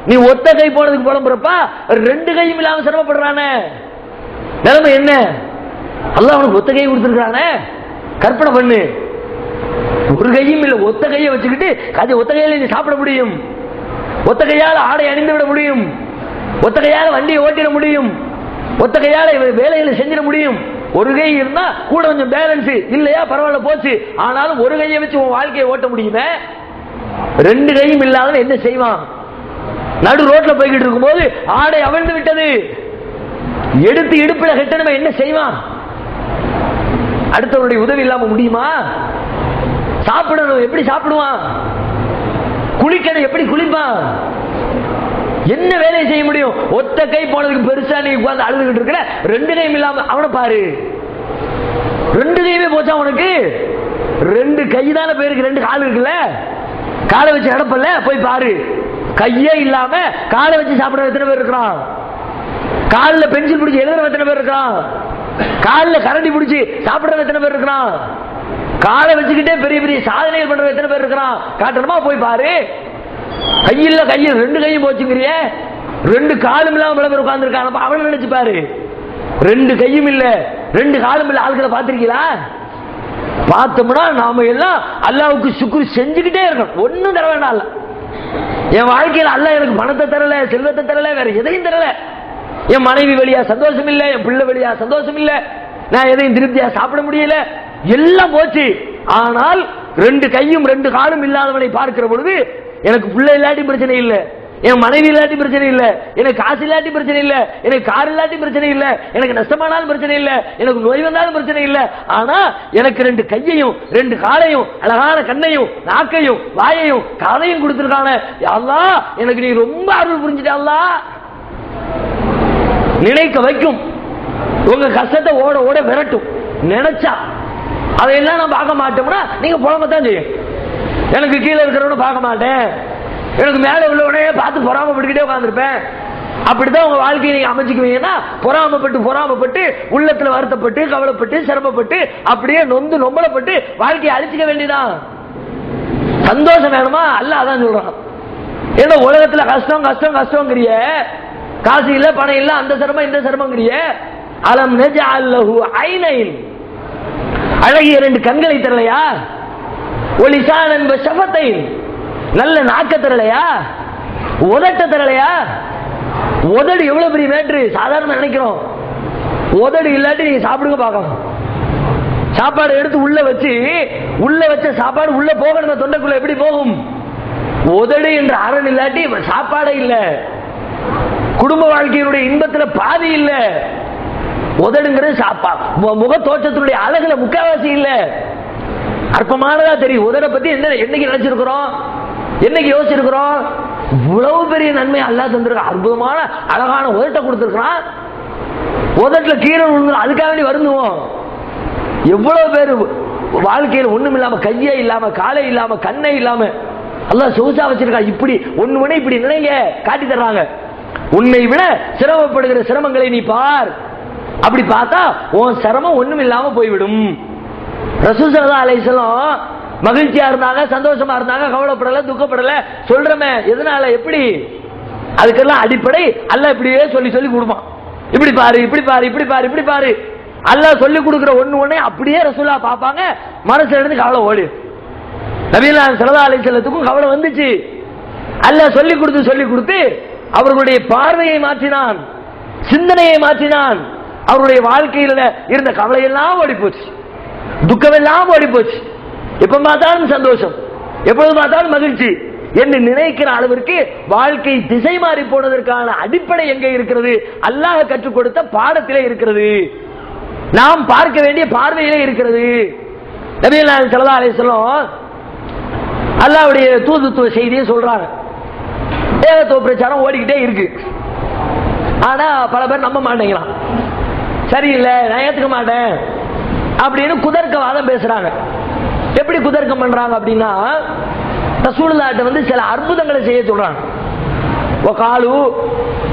நீ ஒத்த கை போனதுக்கு புலம்புறப்பா ரெண்டு கையும் இல்லாம சிரமப்படுறானே, நிலைமை என்ன? அல்லாஹ் அவனுக்கு ஒத்த கை கொடுத்துருக்கானே. கற்பனை பண்ணு, ஒரு கையும் இல்ல, ஒத்த கையை வச்சுக்கிட்டு அது ஒத்த கையில நீ சாப்பிட முடியும், ஒத்த கையால ஆடை அணிந்து விட முடியும், ஒத்த கையால வண்டியை ஓட்டிட முடியும், ஒத்த கையால வேலைகளை செஞ்சிட முடியும். ஒரு கை இருந்தா கூட கொஞ்சம் பேலன்ஸ் இல்லையா பரவாயில்ல போச்சு. ஆனாலும் ஒரு கையை வச்சு உன் வாழ்க்கையை ஓட்ட முடியுமே. ரெண்டு கையும் இல்லாத என்ன செய்வான்? நடு ரோட்ல போய்கிட்டு இருக்கும் போது ஆடை அவிழ்ந்து விட்டது, எடுத்து இடுப்புல கட்டணுமே, என்ன செய்வான்? அடுத்தவருடைய உதவி இல்லாம முடியுமா? சாப்பிடணும் எப்படி சாப்பிடுவான்? குளிக்கணும் எப்படி குளிப்பான்? என்ன வேலையை செய்ய முடியும்? ஒத்த கை போனதுக்கு பெருசா நீ உட்கார்ந்து அழுதுகிட்டு இருக்கிற, ரெண்டு கையும் இல்லாம அவனை பாரு. ரெண்டு கையுமே போச்சா உனக்கு? ரெண்டு கை தானே பேருக்கு, ரெண்டு கால் இருக்குல்ல, காலை வச்சு நடப்பல, போய் பாரு. கையே இல்லாம காலை வச்சு சாப்பிட எத்தனை பேர் இருக்கிறான்? காலில் பென்சில் பிடிச்சி எழுதுற எத்தனை பேர் இருக்கிறான்? காலில் கரண்டி பிடிச்சி சாப்பிட எத்தனை பேர் இருக்கிறான்? காலை வச்சுக்கிட்டே பெரிய பெரிய சாதனைகள் பண்ற எத்தனை பேர் இருக்கிறான்? காட்டணுமா? போய் பாரு. கையில் கையில் ரெண்டு கையும் போச்சுங்கிறிய, ரெண்டு காலும் இல்லாம பல பேர் உட்கார்ந்து இருக்கான். அவனை நினைச்சு பாரு. ரெண்டு கையும் இல்ல, ரெண்டு காலும் இல்ல ஆட்களை பார்த்திருக்கீங்களா? பார்த்தோம்னா நாம எல்லாம் அல்லாஹ்வுக்கு சுக்ர் செஞ்சுக்கிட்டே இருக்கணும். ஒன்னும் தர வேண்டாம். அல்ல என் வாழ்க்கையில் அல்லாஹ் எனக்கு பணத்தை தரல, செல்வத்தை தரல, வேற எதையும் தரல. என் மனைவி வழியா சந்தோஷம் இல்ல, என் பிள்ளை வழியா சந்தோஷம் இல்ல, நான் எதையும் திருப்தியா சாப்பிட முடியல, எல்லாம் போச்சு. ஆனால் ரெண்டு கையும் ரெண்டு காலும் இல்லாதவனை பார்க்கிற பொழுது எனக்கு பிள்ளை இல்லாட்டி பிரச்சனை இல்ல, என் மனைவி இல்லாட்டி பிரச்சனை இல்ல, எனக்கு காசு இல்லாட்டி பிரச்சனை இல்ல, எனக்கு கார் இல்லாட்டி பிரச்சனை இல்ல, எனக்கு நஷ்டமானாலும் பிரச்சனை இல்ல, எனக்கு நோய் வந்தாலும் பிரச்சனை இல்ல. ஆனா எனக்கு ரெண்டு கையையும் ரெண்டு காலையும் அழகான கண்ணையும் நாக்கையும் வாயையும் காலையும் கொடுத்திருக்கான அல்லாஹ், எனக்கு நீ ரொம்ப அருள் புரிஞ்சுட்ட அல்லாஹ். நினைக்க வைக்கும், உங்க கஷ்டத்தை ஓட ஓட விரட்டும். நினைச்சா அதையெல்லாம் நான் பார்க்க மாட்டோம்னா நீங்க புலம்பத்தான் செய்யும். எனக்கு கீழே இருக்கிறவன பார்க்க மாட்டேன், எனக்கு மேல உள்ளவனே பார்த்து பொறாமப்பட்டுக்கிட்டே உட்காந்துருப்பேன், அப்படிதான் உங்க வாழ்க்கையை நீங்க அமைச்சுக்குவீங்கன்னா, பொறாமப்பட்டு உள்ளத்துல வருத்தப்பட்டு கவலைப்பட்டு சிரமப்பட்டு அப்படியே நொந்து நொம்பலப்பட்டு வாழ்க்கையை அழிச்சுக்க வேண்டியதான். சந்தோஷம் வேணுமா? அல்லாஹ் அதான் சொல்றான். ஏன்னா உலகத்துல கஷ்டம் கஷ்டம் கஷ்டங்கிறிய, காசு இல்ல பணம் இல்ல, அந்த சிரமம் இந்த சிரமங்கிறிய. அலம் நஜஅல் லஹு ஐனைன், அழகிய 2 கண்களை தரலையா? ஒலிசானன் வஷஃபத்தைன், நல்ல நாக்க தரலையா? உதட்ட தரலையா? உதடு எவ்வளவு பெரிய மேட்ரு, சாதாரண நினைக்கிறோம். உதடு இல்லாட்டி நீங்க சாப்பிடுங்க பார்க்கலாம். சாப்பாடு எடுத்து உள்ள வச்ச சாப்பாடு உள்ள போகணும், தொண்டைக்குள்ள எப்படி போகும்? உதடு என்ற அரண் இல்லாட்டி சாப்பாடே இல்ல. குடும்ப வாழ்க்கையினுடைய இன்பத்துல பாதி இல்ல. உதடுங்கிறது முக தோற்றத்தினுடைய அழகுல முக்காவாசி இல்ல. அற்பமானதா தெரியும். உதட பத்தி என்னைக்கு நினைச்சிருக்கிறோம், என்னைக்கு யோசிச்சிருக்கிறோம்? இவ்வளவு பெரிய நன்மை அல்லாஹ் தந்திருக்க, அற்புதமான அழகான உதட்ட கொடுத்திருக்கிறான். உதட்டுல கீரை விழுந்து அதுக்காக வேண்டி வருந்துவோம். எவ்வளவு பேர் வாழ்க்கையில் ஒண்ணும் இல்லாம, கையே இல்லாம, காலை இல்லாம, கண்ணை இல்லாம அல்லாஹ் சொகுசா வச்சிருக்கா. இப்படி ஒண்ணு இப்படி நினைங்க காட்டி தர்றாங்க. உன்னை விட சிரமப்படுகிற சிரமங்களை நீ பார். அப்படி பார்த்தா உன் சிரமம் ஒண்ணும் இல்லாம போய்விடும். ரசூல் ஸல்லல்லாஹு அலைஹி வஸல்லம் மகிழ்ச்சியா இருந்தாங்க, சந்தோஷமா இருந்தாங்க, கவலைப்படல, துக்கப்படல. சொல்றமே எதனால, எப்படி? அதுக்கெல்லாம் அடிப்படை அல்லாஹ் இப்படியே சொல்லி சொல்லி கொடுப்பான். இப்படி பாரு, இப்படி பாரு, இப்படி பாரு, இப்படி பாரு. அல்லாஹ் சொல்லி கொடுக்கிற ஒண்ணே அப்படியே ரசூலா பார்ப்பாங்க. மனசுல இருந்து கவலை ஓடி. நபியல்லாஹ் ஸல்லல்லாஹு அலைஹி வஸல்லத்துக்கும் கவலை வந்துச்சு. அல்லாஹ் சொல்லி கொடுத்து அவர்களுடைய பார்வையை மாற்றினான், சிந்தனையை மாற்றினான். அவருடைய வாழ்க்கையில இருந்த கவலை எல்லாம் ஓடி போச்சு, துக்கம் எல்லாம் ஓடி போச்சு. எப்ப பார்த்தாலும் சந்தோஷம், எப்பொழுது பார்த்தாலும் மகிழ்ச்சி என்று நினைக்கிற அளவிற்கு வாழ்க்கை திசை மாறி போனதற்கான அடிப்படை எங்கே இருக்கிறது? அல்லாஹ் கற்றுக் கொடுத்த பாடத்திலே இருக்கிறது, நாம் பார்க்க வேண்டிய பார்வையிலே இருக்கிறது. நபியல்லாஹ் ஸல்லல்லாஹு அலைஹி வஸல்லம் அல்லாஹ்வுடைய தூதுத்துவ செய்தியை சொல்றாங்க. ஏகத்துவ பிரச்சாரம் ஓடிக்கிட்டே இருக்கு. ஆனா பல பேர் நம்ப மாட்டேங்கிறான். சரியில்லை, நான் ஏத்துக்க மாட்டேன் அப்படின்னு குதர்க்கவாதம் பேசுறாங்க. எப்படி குதர்க்கம் பண்றாங்க அப்படின்னா, ரசூலுல்லாஹ்ட்ட சில அற்புதங்களை செய்ய சொல்றாங்க. வகாலு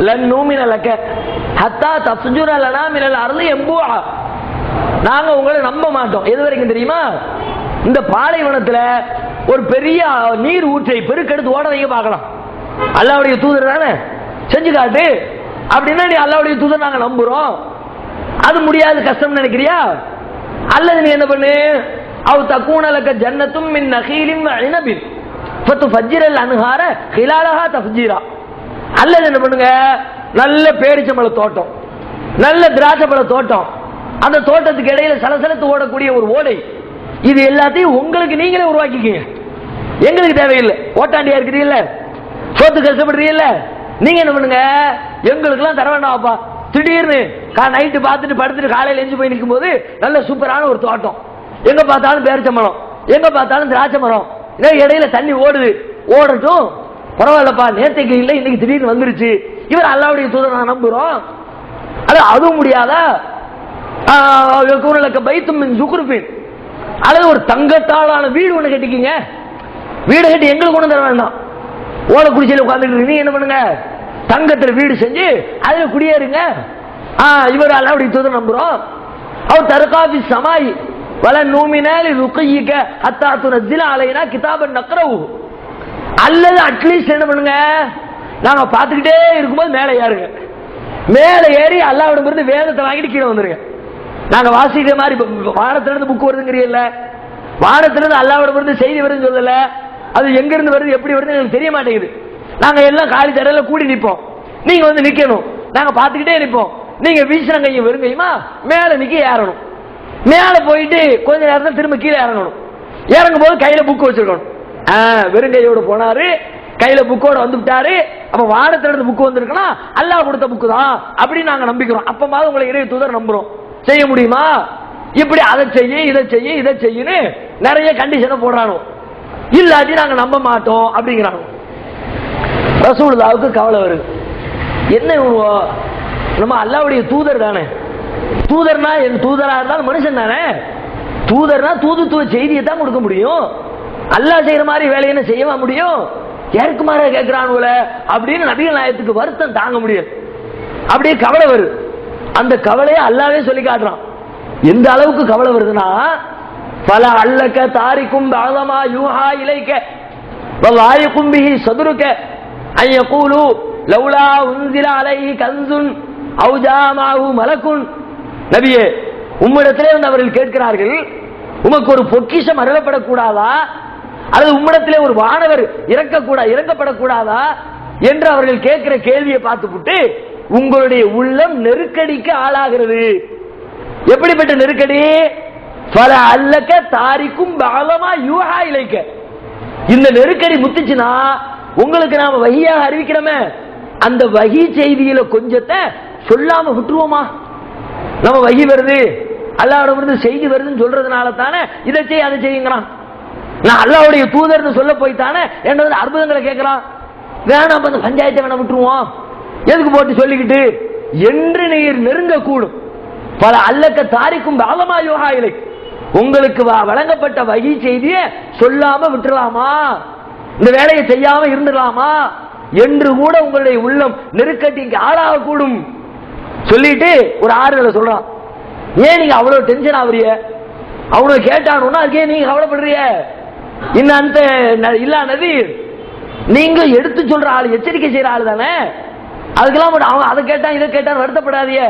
லன் நூமின லக ஹத்தா தஃஜுர லனா மினல் அர்லி யம்பூஆ, நாங்க உங்களை நம்ப மாட்டோம் எது வரைக்கும் தெரியுமா? இந்த பாலைவனத்துல ஒரு பெரிய நீர் ஊற்றை பெருக்கெடுத்து ஓட வைக்க பார்க்கலாம். அல்லாஹ்வுடைய தூதர் தானே, செஞ்சு காட்டு அப்படின்னா நீ அல்லாஹ்வுடைய தூதர் நாங்க நம்புறோம். அது முடியாது, கஷ்டம் நினைக்கிறியா? அல்லது நீ என்ன பண்ணு, அவ் தக்கூன லக ஜன்னத்தும் மின் நகீலின் வ இனபின் ஃபதுஃபஜ்ஜிரல் அன்ஹார ஹிலாலஹா தஃஜீரா. அல்லது என்ன பண்ணுங்க, நல்ல பேரிச்சம்பழ தோட்டம், நல்ல திராட்சைப்பழ தோட்டம், அந்த தோட்டத்துக்கு இடையில சலசலத்து ஓடக்கூடிய ஒரு ஓடை, இது எல்லாத்தையும் உங்களுக்கு நீங்களே உருவாக்கிக்கீங்க, எங்களுக்கு தேவையில்லை. ஓட்டாண்டியா இருக்கிறீல்ல, சோத்து கஷ்டப்படுறீல்ல, நீங்க என்ன பண்ணுங்க, எங்களுக்கு எல்லாம் தர வேண்டாம்ப்பா. திடீர்னு நைட்டு பார்த்துட்டு படுத்துட்டு காலையில் எஞ்சி போய் நிற்கும் போது நல்ல சூப்பரான ஒரு தோட்டம், எங்க பார்த்தாலும் பேரிச்சம்பழம், எங்க பார்த்தாலும் திராட்சை மரம், இடையில தண்ணி ஓடுது, ஓடட்டும் பரவாயில்லப்பா, நேற்றைக்கு இல்லை இன்னைக்கு திடீர்னு வந்துருச்சு, இவர் அல்லாஹ்வுடைய தூதர் நான் நம்புறோம். அதுவும் முடியாதா? பைத்தும் மின் சுக்ருபின், அல்லது ஒரு தங்கத்தாலான வீடு ஒண்ணு கட்டிக்கிங்க, வீடு கட்டி எங்களுக்கு கொண்டு தர வேண்டாம். ஓட குடிசையில் உட்கார்ந்துட்டு நீ என்ன பண்ணுங்க, தங்கத்தில் வீடு செஞ்சு அதுல குடியேறுங்க. இவர் அல்லாஹ்வுடைய தூதர் நம்புறோம். அவர் தர்காபி சமாய் வல நூமினாலி ருக்கையிக ஹத்தா துனஸ்ஸில அலைனா கிதாபன் நக்ரவு. அல்லது அட்லீஸ்ட் என்ன பண்ணுங்க, நாங்க பார்த்துக்கிட்டே இருக்கும்போது மேலே ஏறுங்க, மேலே ஏறி அல்லாஹ்விடம் இருந்து வேதத்தை வாங்கிட்டு கீழே வந்துருங்க. நாங்க வாசிக்கிற மாதிரி வானத்திலிருந்து புக் வருதுங்கிறீல்ல, வானத்திலிருந்து அல்லாஹ்விடம் இருந்து செய்தி வருதுன்னு சொல்லல, அது எங்க இருந்து வருது எப்படி வருது எனக்கு தெரிய மாட்டேங்குது. நாங்க எல்லாம் காலி தரையில கூடி நிற்போம், நீங்க வந்து நிக்கணும், நாங்க பார்த்துக்கிட்டே நிற்போம். நீங்க வீசுற கையும் வெறுங்கையுமா மேல நிக்க ஏறணும், மேல போயிட்டு கொஞ்ச நேரத்தில் திரும்ப கீழே இறங்கணும். இறங்கும் போது கையில புக் வச்சிருக்கணும். வெறுங்கையோட போனாரு, கையில புக்கோட வந்து விட்டாரு, அப்ப வானத்திலிருந்து புக் வந்திருக்குன்னா அல்லாஹ் கொடுத்த புக்கு தான் அப்படின்னு நாங்க நம்பிக்கிறோம். அப்பமாவது உங்களை இறை தூதர் நம்புறோம். செய்ய முடியுமா? இப்படி அதை செய்ய இதை செய்ய இதை செய்யன்னு நிறைய கண்டிஷனை போடுறானோ, இல்லாட்டி நாங்க நம்ப மாட்டோம் அப்படிங்கிறாங்க. ரசூலுல்லாஹ்வுக்கு கவலை வருது. என்ன நம்ம அல்லாஹ்வுடைய தூதர் தானே, தூதர்னா என் தூதரா இருந்தாலும் மனுஷன் தானே, தூதர்னா தூதுத்துவ செய்தியை தான் கொடுக்க முடியும். அல்லாஹ் செய்யற மாதிரி வேலையை செய்யவா முடியும்? ஏற்குமாற கேட்கிறானுல அப்படின்னு நபிகள் நாயகத்துக்கு வருத்தம் தாங்க முடியாது. அப்படியே கவலை வருது. அந்த கவலையை அல்லாவே சொல்லி காட்டுறான். எந்த அளவுக்கு கவலை வருதுன்னா, பல அல்லக்க தாரிக்கும் பாலமா யூஹா இலைக்க வல்லாயிக்கும் பிஹி சதுருக்க ஐயகூலு லௌலா உன்சில அலைஹி கன்சுன் அவு ஜாமாஹு மலக்குன். நபியே, உம்மிடத்திலே வந்து அவர்கள் கேட்கிறார்கள், உமக்கு ஒரு பொக்கிஷம் அருளப்படக்கூடாதா, அல்லது உம்மிடத்திலே ஒரு வானவர் இறக்கப்படக்கூடாதா என்று அவர்கள் கேட்கிற கேள்வியை பார்த்துவிட்டு உங்களுடைய உள்ளம் நெருக்கடிக்கு ஆளாகிறது. எப்படிப்பட்ட நெருக்கடி? பல அல்லக்க தாரிக்கும் பாலமா யூஹா இலைக்க. இந்த நெருக்கடி முத்துச்சுன்னா உங்களுக்கு நாம வஹியாக அறிவிக்கிறோமே, அந்த வஹி செய்தியில கொஞ்சத்தை சொல்லாம விட்டுருவோமா? நம்ம வஹி வருது, அல்லாஹ்விடமிருந்து செய்தி வருதுன்னு சொல்றதுனால தானே இதை செய்ய அதை செய்யுங்கிறான். நான் அல்லாஹ்வுடைய தூதர்னு சொல்ல போய்த்தானே என்ன அற்புதங்களை கேட்கிறான். வேணாம், அந்த பஞ்சாயத்தை வேணா விட்டுருவோம், எதுக்கு போட்டு சொல்லிக்கிட்டு என்று நீர் நெருங்க கூடும். பல அல்லக்க தாரிக்கும் பாலமா யூஹா இலை. உங்களுக்கு வழங்கப்பட்ட வகை செய்தியை சொல்லாம விட்டுலாமா, இந்த வேலையை செய்யாம இருந்துடலாமா என்று கூட உங்களுடைய உள்ளம் நெருக்கடிக்கு ஆளாக கூடும். சொல்லிட்டு ஒரு ஆறுதலை சொல்றான். ஏன் நீங்க அவ்வளவு டென்ஷன் ஆகுறிய? அவ்வளவு கேட்டானுன்னா அதுக்கே நீங்க கவலைப்படுறிய? இன்னும் அந்த இல்லா நதி நீங்க எடுத்து சொல்ற ஆள், எச்சரிக்கை செய்யற ஆள் தானே. அதுக்கெல்லாம் அவன் அதை கேட்டான் இதை கேட்டான் வருத்தப்படாதிய.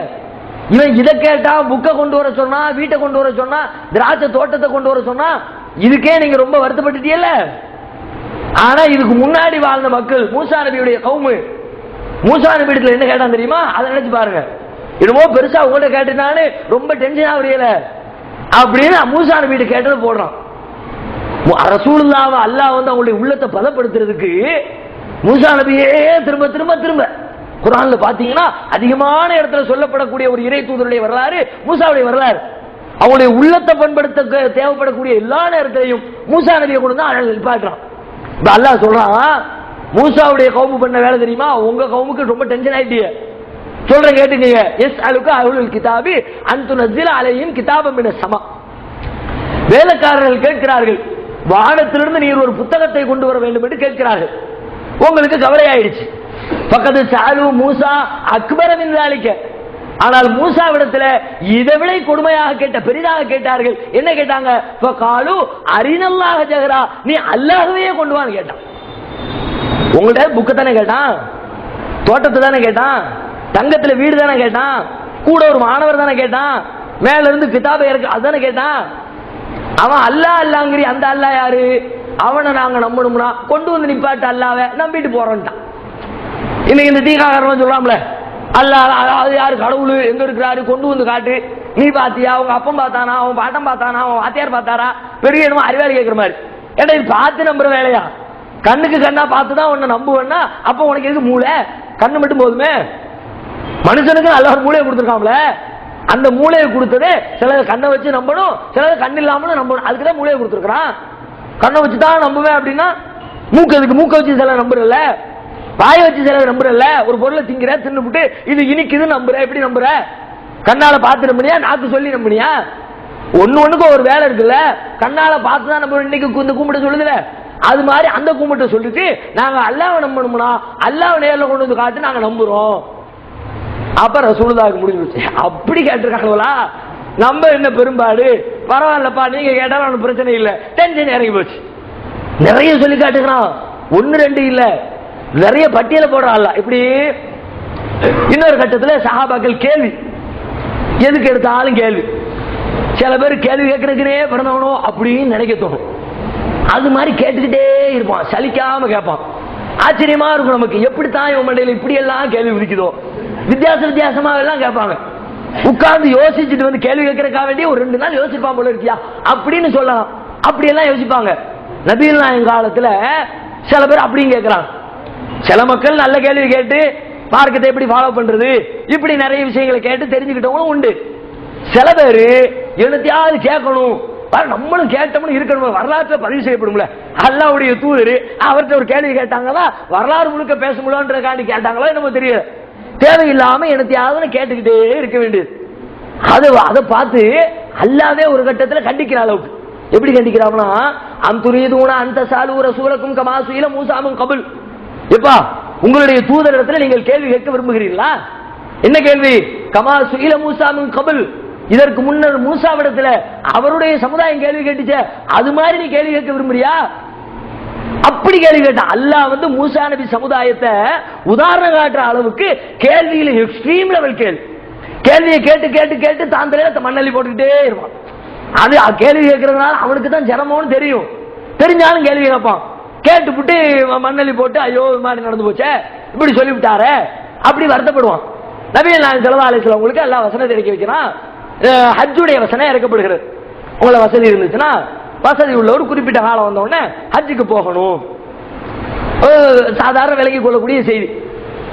இவன் இதை கேட்டா புக்கை கொண்டு வர சொன்னா, வீட்டை கொண்டு வர சொன்னா, திராட்சை தோட்டத்தை கொண்டு வர சொன்னா, இதுக்கே நீங்க ரொம்ப வருத்தப்பட்டுட்டீங்கல்ல. ஆனா இதுக்கு முன்னாடி வாழ்ந்த மக்கள் மூசா நபியுடைய கவுமு, மூசா நபி இடத்துல என்ன கேட்டான் தெரியுமா? அதை நினைச்சு பாருங்க. என்னமோ பெருசா உங்கள்கிட்ட கேட்டுனானு ரொம்ப டென்ஷன் ஆகுறீல அப்படின்னு மூசா நபி கிட்ட கேட்டது போடுறான். ரசூலுல்லாஹ் அல்லாஹ் வந்து அவங்களுடைய உள்ளத்தை பதப்படுத்துறதுக்கு மூசா நபியே திரும்ப திரும்ப திரும்ப குர்ஆன்ல பாத்தீங்கன்னா அதிகமான இடத்துல சொல்லப்படக்கூடிய ஒரு இறை தூதருடைய வரலாறு மூசாவுடைய வரலாறு. அவங்களுடைய உள்ளத்தை பண்படுத்த தேவைப்படக்கூடிய எல்லா நேரத்திலையும் மூசா நபியை கொண்டு தான் நிப்பாட்டுறான். அல்லாஹ் சொல்றான், மூசாவுடைய கவுமு பண்ண வேலை தெரியுமா? உங்க கவுமுக்கு ரொம்ப டென்ஷன் ஆயிட்டிய. சொல்றேன் கேட்டுக்கீங்க. எஸ் அலுக்கு அஹ்லுல் கிதாபி அன் துனஸில அலைஹிம் கிதாபம் மினஸ் ஸமா. வேலைக்காரர்கள் கேட்கிறார்கள், வானத்திலிருந்து நீர் ஒரு புத்தகத்தை கொண்டு வர வேண்டும் என்று கேட்கிறார்கள். உங்களுக்கு கவலை ஆயிடுச்சு. பக்கத்து சாலு மூசா அக்பர மின் ஸாலிக. ஆனால் மூசாவிடத்துல இதை விட கொடுமையாக கேட்ட, பெரிதாக கேட்டார்கள். என்ன கேட்டாங்க? ஃபகாலு அரினல்லாஹ ஜஹரா, நீ அல்லாஹ்வையே கொண்டு வான்னு கேட்டான். உங்கள்ட்ட புக்க தானே கேட்டான், தோட்டத்தை தானே கேட்டான், தங்கத்துல வீடு தானே கேட்டான், கூட ஒரு மாணவர் தானே கேட்டான், மேல இருந்து கிதாபை இருக்கு அதுதானே கேட்டான். அவன் அல்லாஹ் அல்லாங்கிரி, அந்த அல்லாஹ் யாரு? அவனை நாங்க நம்பணும்னா கொண்டு வந்து நிப்பாட்டு அல்லாஹ்வை நம்பிட்டு போறோம்ட்டான். இன்னைக்கு இந்த டீகாரன் சொல்றாம்ல, அல்லாஹ் யாரு, கடவுள் எங்க இருக்கிறாரு, கொண்டு வந்து காட்டு. நீ பாத்தியா? அவங்க அப்பம் பார்த்தானா, அவன் பாட்டம் பார்த்தானா, அவன் வாத்தியார் பார்த்தாரா? பெரிய என்னமோ அறிவாளி கேட்கிற மாதிரி. ஏன்னா இது பார்த்து நம்புற வேலையா? கண்ணுக்கு கண்ணா பார்த்துதான் உன்னை நம்புவேன்னா அப்ப உனக்கு எதுக்கு மூளை? கண்ணு மட்டும் போதுமே. மனுஷனுக்கு நல்ல ஒரு மூளையை கொடுத்துருக்காம்ல, அந்த மூளையை கொடுத்தது சில கண்ணை வச்சு நம்பணும், சில கண் இல்லாமலும் நம்பணும். அதுக்குதான் மூளையை கொடுத்துருக்கான். கண்ணை வச்சுதான் நம்புவேன் அப்படின்னா மூக்கு எதுக்கு? மூக்கை வச்சு சில நம்புறல, வாயை வச்சு சில நம்புறல. ஒரு பொருளை திங்கிற, தின்னுபிட்டு இது இனிக்குது நம்புற. எப்படி நம்புற? கண்ணால பார்த்து நம்பினியா, நாக்கு சொல்லி நம்பினியா? ஒண்ணுக்கு ஒரு வேலை இருக்குல்ல. கண்ணால பார்த்துதான் நம்புறோம். இன்னைக்கு இந்த கும்பிட்டு சொல்லுதுல, அது மாதிரி அந்த கும்பிட்ட சொல்லிட்டு நாங்க அல்லாஹ்வை நம்பணும்னா அல்லாஹ்வை நேர்ல கொண்டு வந்து காட்டு நாங்க நம்புறோம். அப்ப ரசூலுல்லாஹ்க்கு முடிஞ்சு. அப்படி கேட்டிருக்காங்களா? நம்ம என்ன பெரும்பாடு, பரவாயில்லப்பா நீங்க கேட்டாலும் ஒன்றும் பிரச்சனை இல்லை, டென்ஷன் இறங்கி போச்சு. நிறைய சொல்லி காட்டுக்கிறான், ஒன்னு ரெண்டு இல்ல, நிறைய பட்டியல போடுறான். இப்படி இன்னொரு கட்டத்தில் சஹாபாக்கள் கேள்வி, எதுக்கு எடுத்தாலும் கேள்வி. சில பேர் கேள்வி கேட்கறதுக்குனே பிறந்தவனோ அப்படின்னு நினைக்க தோணும். அது மாதிரி கேட்டுக்கிட்டே இருப்பான், சலிக்காம கேட்பான். ஆச்சரியமா இருக்கும் நமக்கு, எப்படித்தான் இவன் மண்டையில இப்படி எல்லாம் கேள்வி விதிக்குதோ. வித்தியாசமா எல்லாம் கேட்பாங்க. உட்கார்ந்து யோசிச்சுட்டு வந்து கேள்வி கேட்கறதுக்காக வேண்டிய ஒரு 2 நாள் யோசிப்பான் போல இருக்கியா அப்படின்னு சொல்லலாம். அப்படி எல்லாம் யோசிப்பாங்க. நபிகள் நாயகம் காலத்துல சில பேர் அப்படியும் கேட்கிறாங்க. சில மக்கள் நல்ல கேள்வி கேட்டு மார்க்கத்தை எப்படி ஃபாலோ பண்றது இப்படி நிறைய விஷயங்களை கேட்டு தெரிஞ்சுக்கிட்டவங்களும் உண்டு. சில பேரு என்னத்தையாவது கேட்கணும், நம்மளும் கேட்டோம்னு இருக்கணும், வரலாற்றை பதிவு செய்யப்படும்ல. அல்லாஹ்வுடைய தூதர் அவர்கிட்ட ஒரு கேள்வி கேட்டாங்களா, வரலாறு முழுக்க பேச முடியும்ன்றதுக்காண்டி கேட்டாங்களா என்னமோ தெரியல. தேவையில்லாம என்னத்தையாவது கேட்டுக்கிட்டே இருக்க வேண்டியது. அதை பார்த்து அல்லாஹ்வே ஒரு கட்டத்தில் கண்டிக்கிற அளவுக்கு எப்படி கண்டிக்கிறாங்கன்னா, அந்துரீதுன அந்த சாலு ரசூலக்கும் கமா சுயில மூசாவும் கபுல். எப்பா, உங்களுடைய தூதரிடத்தில் நீங்கள் கேள்வி கேட்க விரும்புகிறீர்களா? என்ன கேள்வி? கமா சுயில மூசாவும் கபுல், இதற்கு முன்னர் மூசாவிடத்தில் அவருடைய சமுதாயம் கேள்வி கேட்டுச்ச, அது மாதிரி நீ கேள்வி கேட்க விரும்புறியா? அப்படி கேள்வி கேட்ட அல்லாஹ் மூசா நபி சமுதாயத்தை உதாரணம் காட்டுற அளவுக்கு கேள்வியில எக்ஸ்ட்ரீம் லெவல் கேள்வியை கேட்டு கேட்டு கேட்டு தான் தலையில மண்ணள்ளி போட்டுக்கிட்டே இருப்பான். அது கேள்வி கேட்கறதுனால அவனுக்கு தான் ஜனமோன்னு தெரியும், தெரிஞ்சாலும் கேள்வி கேட்பான். கேட்டுவிட்டு மண்ணள்ளி போட்டு ஐயோ இது மாதிரி நடந்து போச்சே இப்படி சொல்லிவிட்டாரே அப்படி வருத்தப்படுவான். நபிகள் நாயகம் ஸல்லல்லாஹு அலைஹி வஸல்லம் உங்களுக்கு எல்லாம் வசனத்தை இறக்கி வைக்கிறான். ஹஜ்ஜுடைய வசனம் இறக்கப்படுகிறது. உங்களை வசதி இருந்துச்சுன்னா, வசதி உள்ள ஒரு குறிப்பிட்ட காலம் வந்த உடனே ஹஜ்ஜுக்கு போகணும். சாதாரண விலகி கொள்ளக்கூடிய செய்தி.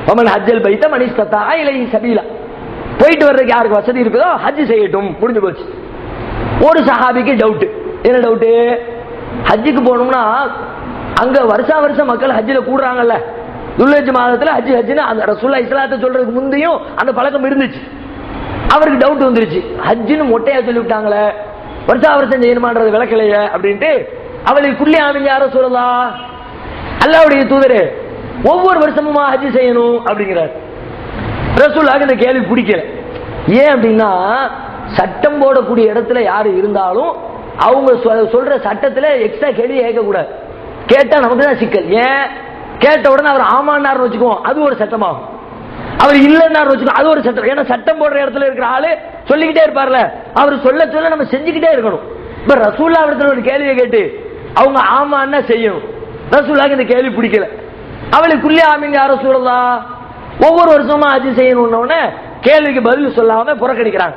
வமன் ஹஜ்ஜல் பைத்த மனிஸ்தத்தா இலைஹி சபீலா, போயிட்டு வர்றதுக்கு யாருக்கு வசதி இருக்குதோ ஹஜ் செய்யட்டும், முடிஞ்சு போச்சு. ஒரு சஹாபிக்கு டவுட். என்ன டவுட்? ஹஜ்ஜுக்கு போகணும்னா அங்க வருஷா வருஷம் மக்கள் ஹஜ்ஜில் கூடுறாங்கல்ல, துல்ஹஜ் மாதத்துல ஹஜ் ஹஜ்னு அந்த ரசூலுல்லாஹி இஸ்லாத்தை சொல்றதுக்கு முந்தையும் அந்த பழக்கம் இருந்துச்சு. அவருக்கு டவுட் வந்துருச்சு, ஹஜ்ஜுன்னு மொட்டையா சொல்லிவிட்டாங்களே, வருஷா வருஷம் செய்யணுமான்றது விளக்கலையே அப்படின்ட்டு அவளுக்கு குள்ளி ஆமிங்க யாரோ சொல்லலாம், அல்லாஹ்வுடைய தூதரே ஒவ்வொரு வருஷமுமா ஹஜ் செய்யணும் அப்படிங்கிறார். ரசூலுல்லாஹ்க்கு இந்த கேள்வி பிடிக்கல. ஏன் அப்படின்னா, சட்டம் போடக்கூடிய இடத்துல யாரு இருந்தாலும் அவங்க சொல்ற சட்டத்துல எக்ஸ்ட்ரா கேள்வி கேட்கக்கூடாது. கேட்டா நமக்கு தான் சிக்கல். ஏன்? கேட்ட உடனே அவர் ஆமான்னார் வச்சுக்குவோம், அது ஒரு சட்டமாகும். அவர் இல்லைன்னார் வச்சுக்கோ, அது ஒரு சட்டம். ஏன்னா சட்டம் போடுற இடத்துல இருக்கிற ஆளு சொல்லிக்கிட்டே இருப்பார்ல, அவர் சொல்ல சொல்ல நம்ம செஞ்சுக்கிட்டே இருக்கணும். இப்ப ரசூலுல்லாஹ் இடத்துல ஒரு கேள்வியை கேட்டு அவங்க ஆமான்னா செய்யணும். ரசூலுல்லாஹ்க்கு இந்த கேள்வி பிடிக்கல. அவளுக்குள்ளே ஆமீங்க யார சூழலாம், ஒவ்வொரு வருஷமா ஹஜ் செய்யணும்னு கேள்விக்கு பதில் சொல்லாம புறக்கணிக்கிறாங்க.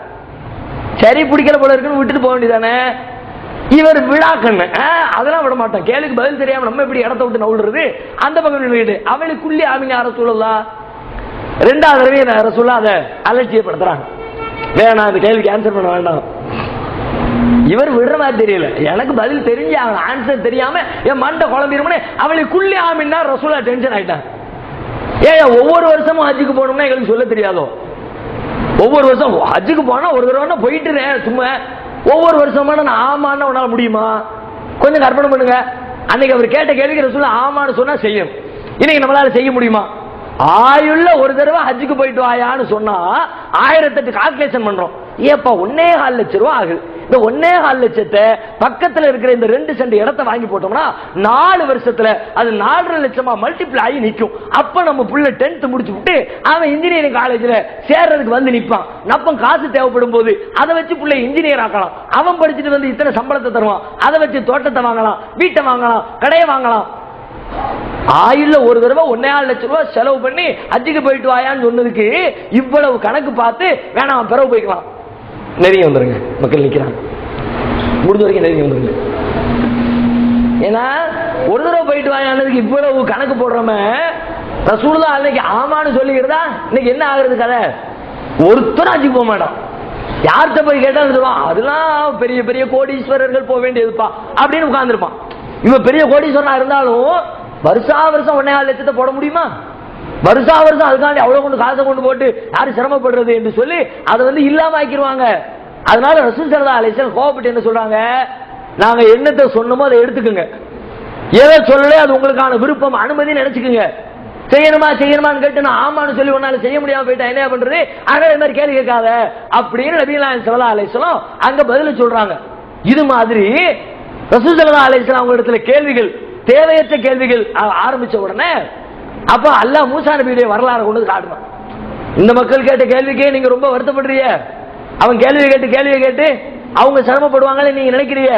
சரி பிடிக்கல போல இருக்குன்னு விட்டுட்டு போக வேண்டியதானே. இவர் விழாக்கண்ணு, அதெல்லாம் விட மாட்டான். கேள்விக்கு பதில் தெரியாம நம்ம எப்படி இடத்த விட்டு நவுடுறது, அந்த பக்கம் வீடு. அவளுக்குள்ளே ஆமீங்க யார சூழலாம். ரெண்டாவது தடவை ரசூலுல்லாஹ் அதை அலட்சியப்படுத்துறாங்க. வேணாம், அந்த கேள்விக்கு ஆன்சர் பண்ண வேண்டாம். இவர் விடுற மாதிரி தெரியல, எனக்கு பதில் தெரிஞ்சு ஆன்சர் தெரியாம என் மண்டை குழம்பிருமே. அவளுக்குள்ளே ஆமின்னா ரசூலுல்லாஹ் டென்ஷன் ஆயிட்டாங்க. ஏன் ஒவ்வொரு வருஷமும் ஹஜ்ஜுக்கு போகணும்னா எங்களுக்கு சொல்ல தெரியாதோ? ஒவ்வொரு வருஷம் ஹஜ்ஜுக்கு போனா ஒரு தடவை போயிட்டு சும்மா ஒவ்வொரு வருஷமா நான் ஆமான்னு உன்னால முடியுமா? கொஞ்சம் கற்பனை பண்ணுங்க. அன்னைக்கு அவர் கேட்ட கேள்விக்கு ரசூலுல்லாஹ் ஆமான்னு சொன்னா செய்யணும். இன்னைக்கு நம்மளால செய்ய முடியுமா? ஆயுள்ள ஒரு தடவை ஹஜ்ஜுக்கு போயிட்டு வாயான்னு சொன்னா 1008 கால்குலேஷன் பண்றோம். ஏப்பா 1.25 லட்சம் ரூபாய் ஆகுது. இந்த 1.25 லட்சத்தை பக்கத்துல இருக்கிற இந்த 2 சென்ட் இடத்தை வாங்கி போட்டோம்னா 4 வருஷத்துல அது 4.5 லட்சமா மல்டிப்ளை ஆகி நிற்கும். அப்ப நம்ம புள்ள 10th முடிச்சு விட்டு அவன் இன்ஜினியரிங் காலேஜ்ல சேர்றதுக்கு வந்து நிற்பான். நப்பம் காசு தேவைப்படும் போது அதை வச்சு புள்ள இன்ஜினியர் ஆக்கலாம். அவன் படிச்சுட்டு வந்து இத்தனை சம்பளத்தை தருவான். அதை வச்சு தோட்டத்தை வாங்கலாம், வீட்டை வாங்கலாம், கடையை வாங்கலாம். ஆயுள்ள ஒரு தடவை 1.25 லட்சம் ரூபாய் செலவு பண்ணி ஹஜ்ஜுக்கு போயிட்டு வாயான்னு சொன்னதுக்கு இவ்வளவு கணக்கு பார்த்து வேணாம் பிறகு போய்க்கலாம். நெருங்கி வந்துருங்க, மக்கள் நிக்கிறாங்க, முடிஞ்ச வரைக்கும் நெருங்கி வந்துருங்க. ஏன்னா ஒரு தடவை போயிட்டு வாயானதுக்கு இவ்வளவு கணக்கு போடுறோம, ரசூலுல்லாஹ் அன்னைக்கு ஆமான்னு சொல்லிக்கிறதா இன்னைக்கு என்ன ஆகுறது கதை? ஒருத்தரும் ஹஜ்ஜுக்கு போக மாட்டான். யார்கிட்ட போய் கேட்டாலும் சொல்லுவான், அதெல்லாம் பெரிய பெரிய கோடீஸ்வரர்கள் போக வேண்டியதுப்பா அப்படின்னு உட்கார்ந்துருப்பான். இவன் பெரிய கோடீஸ்வரனா இருந்தாலும் வருஷா வருஷம் 1.25 லட்சத்தை போட முடியுமா? வருஷா வருஷம் அதுக்காண்டி அவ்வளவு கொண்டு காசை கொண்டு போட்டு யாரு சிரமப்படுறது என்று சொல்லி அதை இல்லாம ஆக்கிடுவாங்க. அதனால ரசூல் ஸல்லல்லாஹு அலைஹி வஸல்லம் கோபப்பட்டு என்ன சொல்றாங்க, நாங்க என்னத்தை சொன்னமோ அதை எடுத்துக்கோங்க, எதை சொல்லல அது உங்களுக்கான விருப்பம் அனுமதி நினைச்சுக்குங்க. செய்யணுமான்னு கேட்டு நான் ஆமான்னு சொல்லி ஒன்னால செய்ய முடியாம போயிட்டா என்ன பண்றது? ஆக இந்த மாதிரி கேள்வி கேட்காத அப்படின்னு நபிகள் நாயகம் ஸல்லல்லாஹு அலைஹி வஸல்லம் அங்க பதில் சொல்றாங்க. இது மாதிரி ரசூல் ஸல்லல்லாஹு அலைஹி வஸல்லம் அவங்க இடத்துல கேள்விகள், தேவையற்ற கேள்விகள் ஆரம்பிச்ச உடனே அப்ப அல்லாஹ் மூசா நபியுடைய வரலாறு கொண்டு காட்டணும். இந்த மக்கள் கேட்ட கேள்விக்கே நீங்க ரொம்ப வருத்தப்படுறீங்க, அவன் கேள்வி கேட்டு அவங்க சிரமப்படுவாங்கன்னு நீங்க நினைக்கிறீங்க.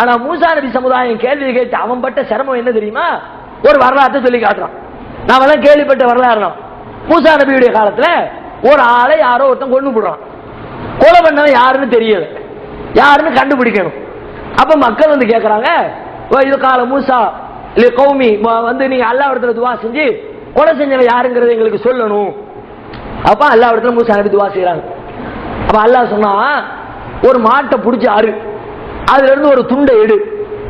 ஆனா மூசா நபி சமுதாயம் கேள்வி கேட்டு அவன் பட்ட சிரமம் என்ன தெரியுமா? ஒரு வரலாற்றை சொல்லி காட்டுறான். நாம எல்லாம் கேள்விப்பட்ட வரலாறு. மூசா நபியுடைய காலத்துல ஒரு ஆளை யாரோ ஒருத்தன் கொண்டு போடுறான். கொலை பண்ணவன் யாருன்னு தெரியல, யாருன்னு கண்டுபிடிக்கணும். அப்ப மக்கள் கேட்கறாங்க, இது கால மூசா இல்ல கௌமி நீங்க அல்லாஹ் இடத்துல துவா செஞ்சு கொலை செஞ்சவன் யாருங்கிறத எங்களுக்கு சொல்லணும். அப்ப அல்லாஹ் இடத்துல மூசா நபி துவா செய்யறாங்க. அப்ப அல்லாஹ் சொன்னா, ஒரு மாட்டை பிடிச்சி அறு, அதுல இருந்து ஒரு துண்டை எடு,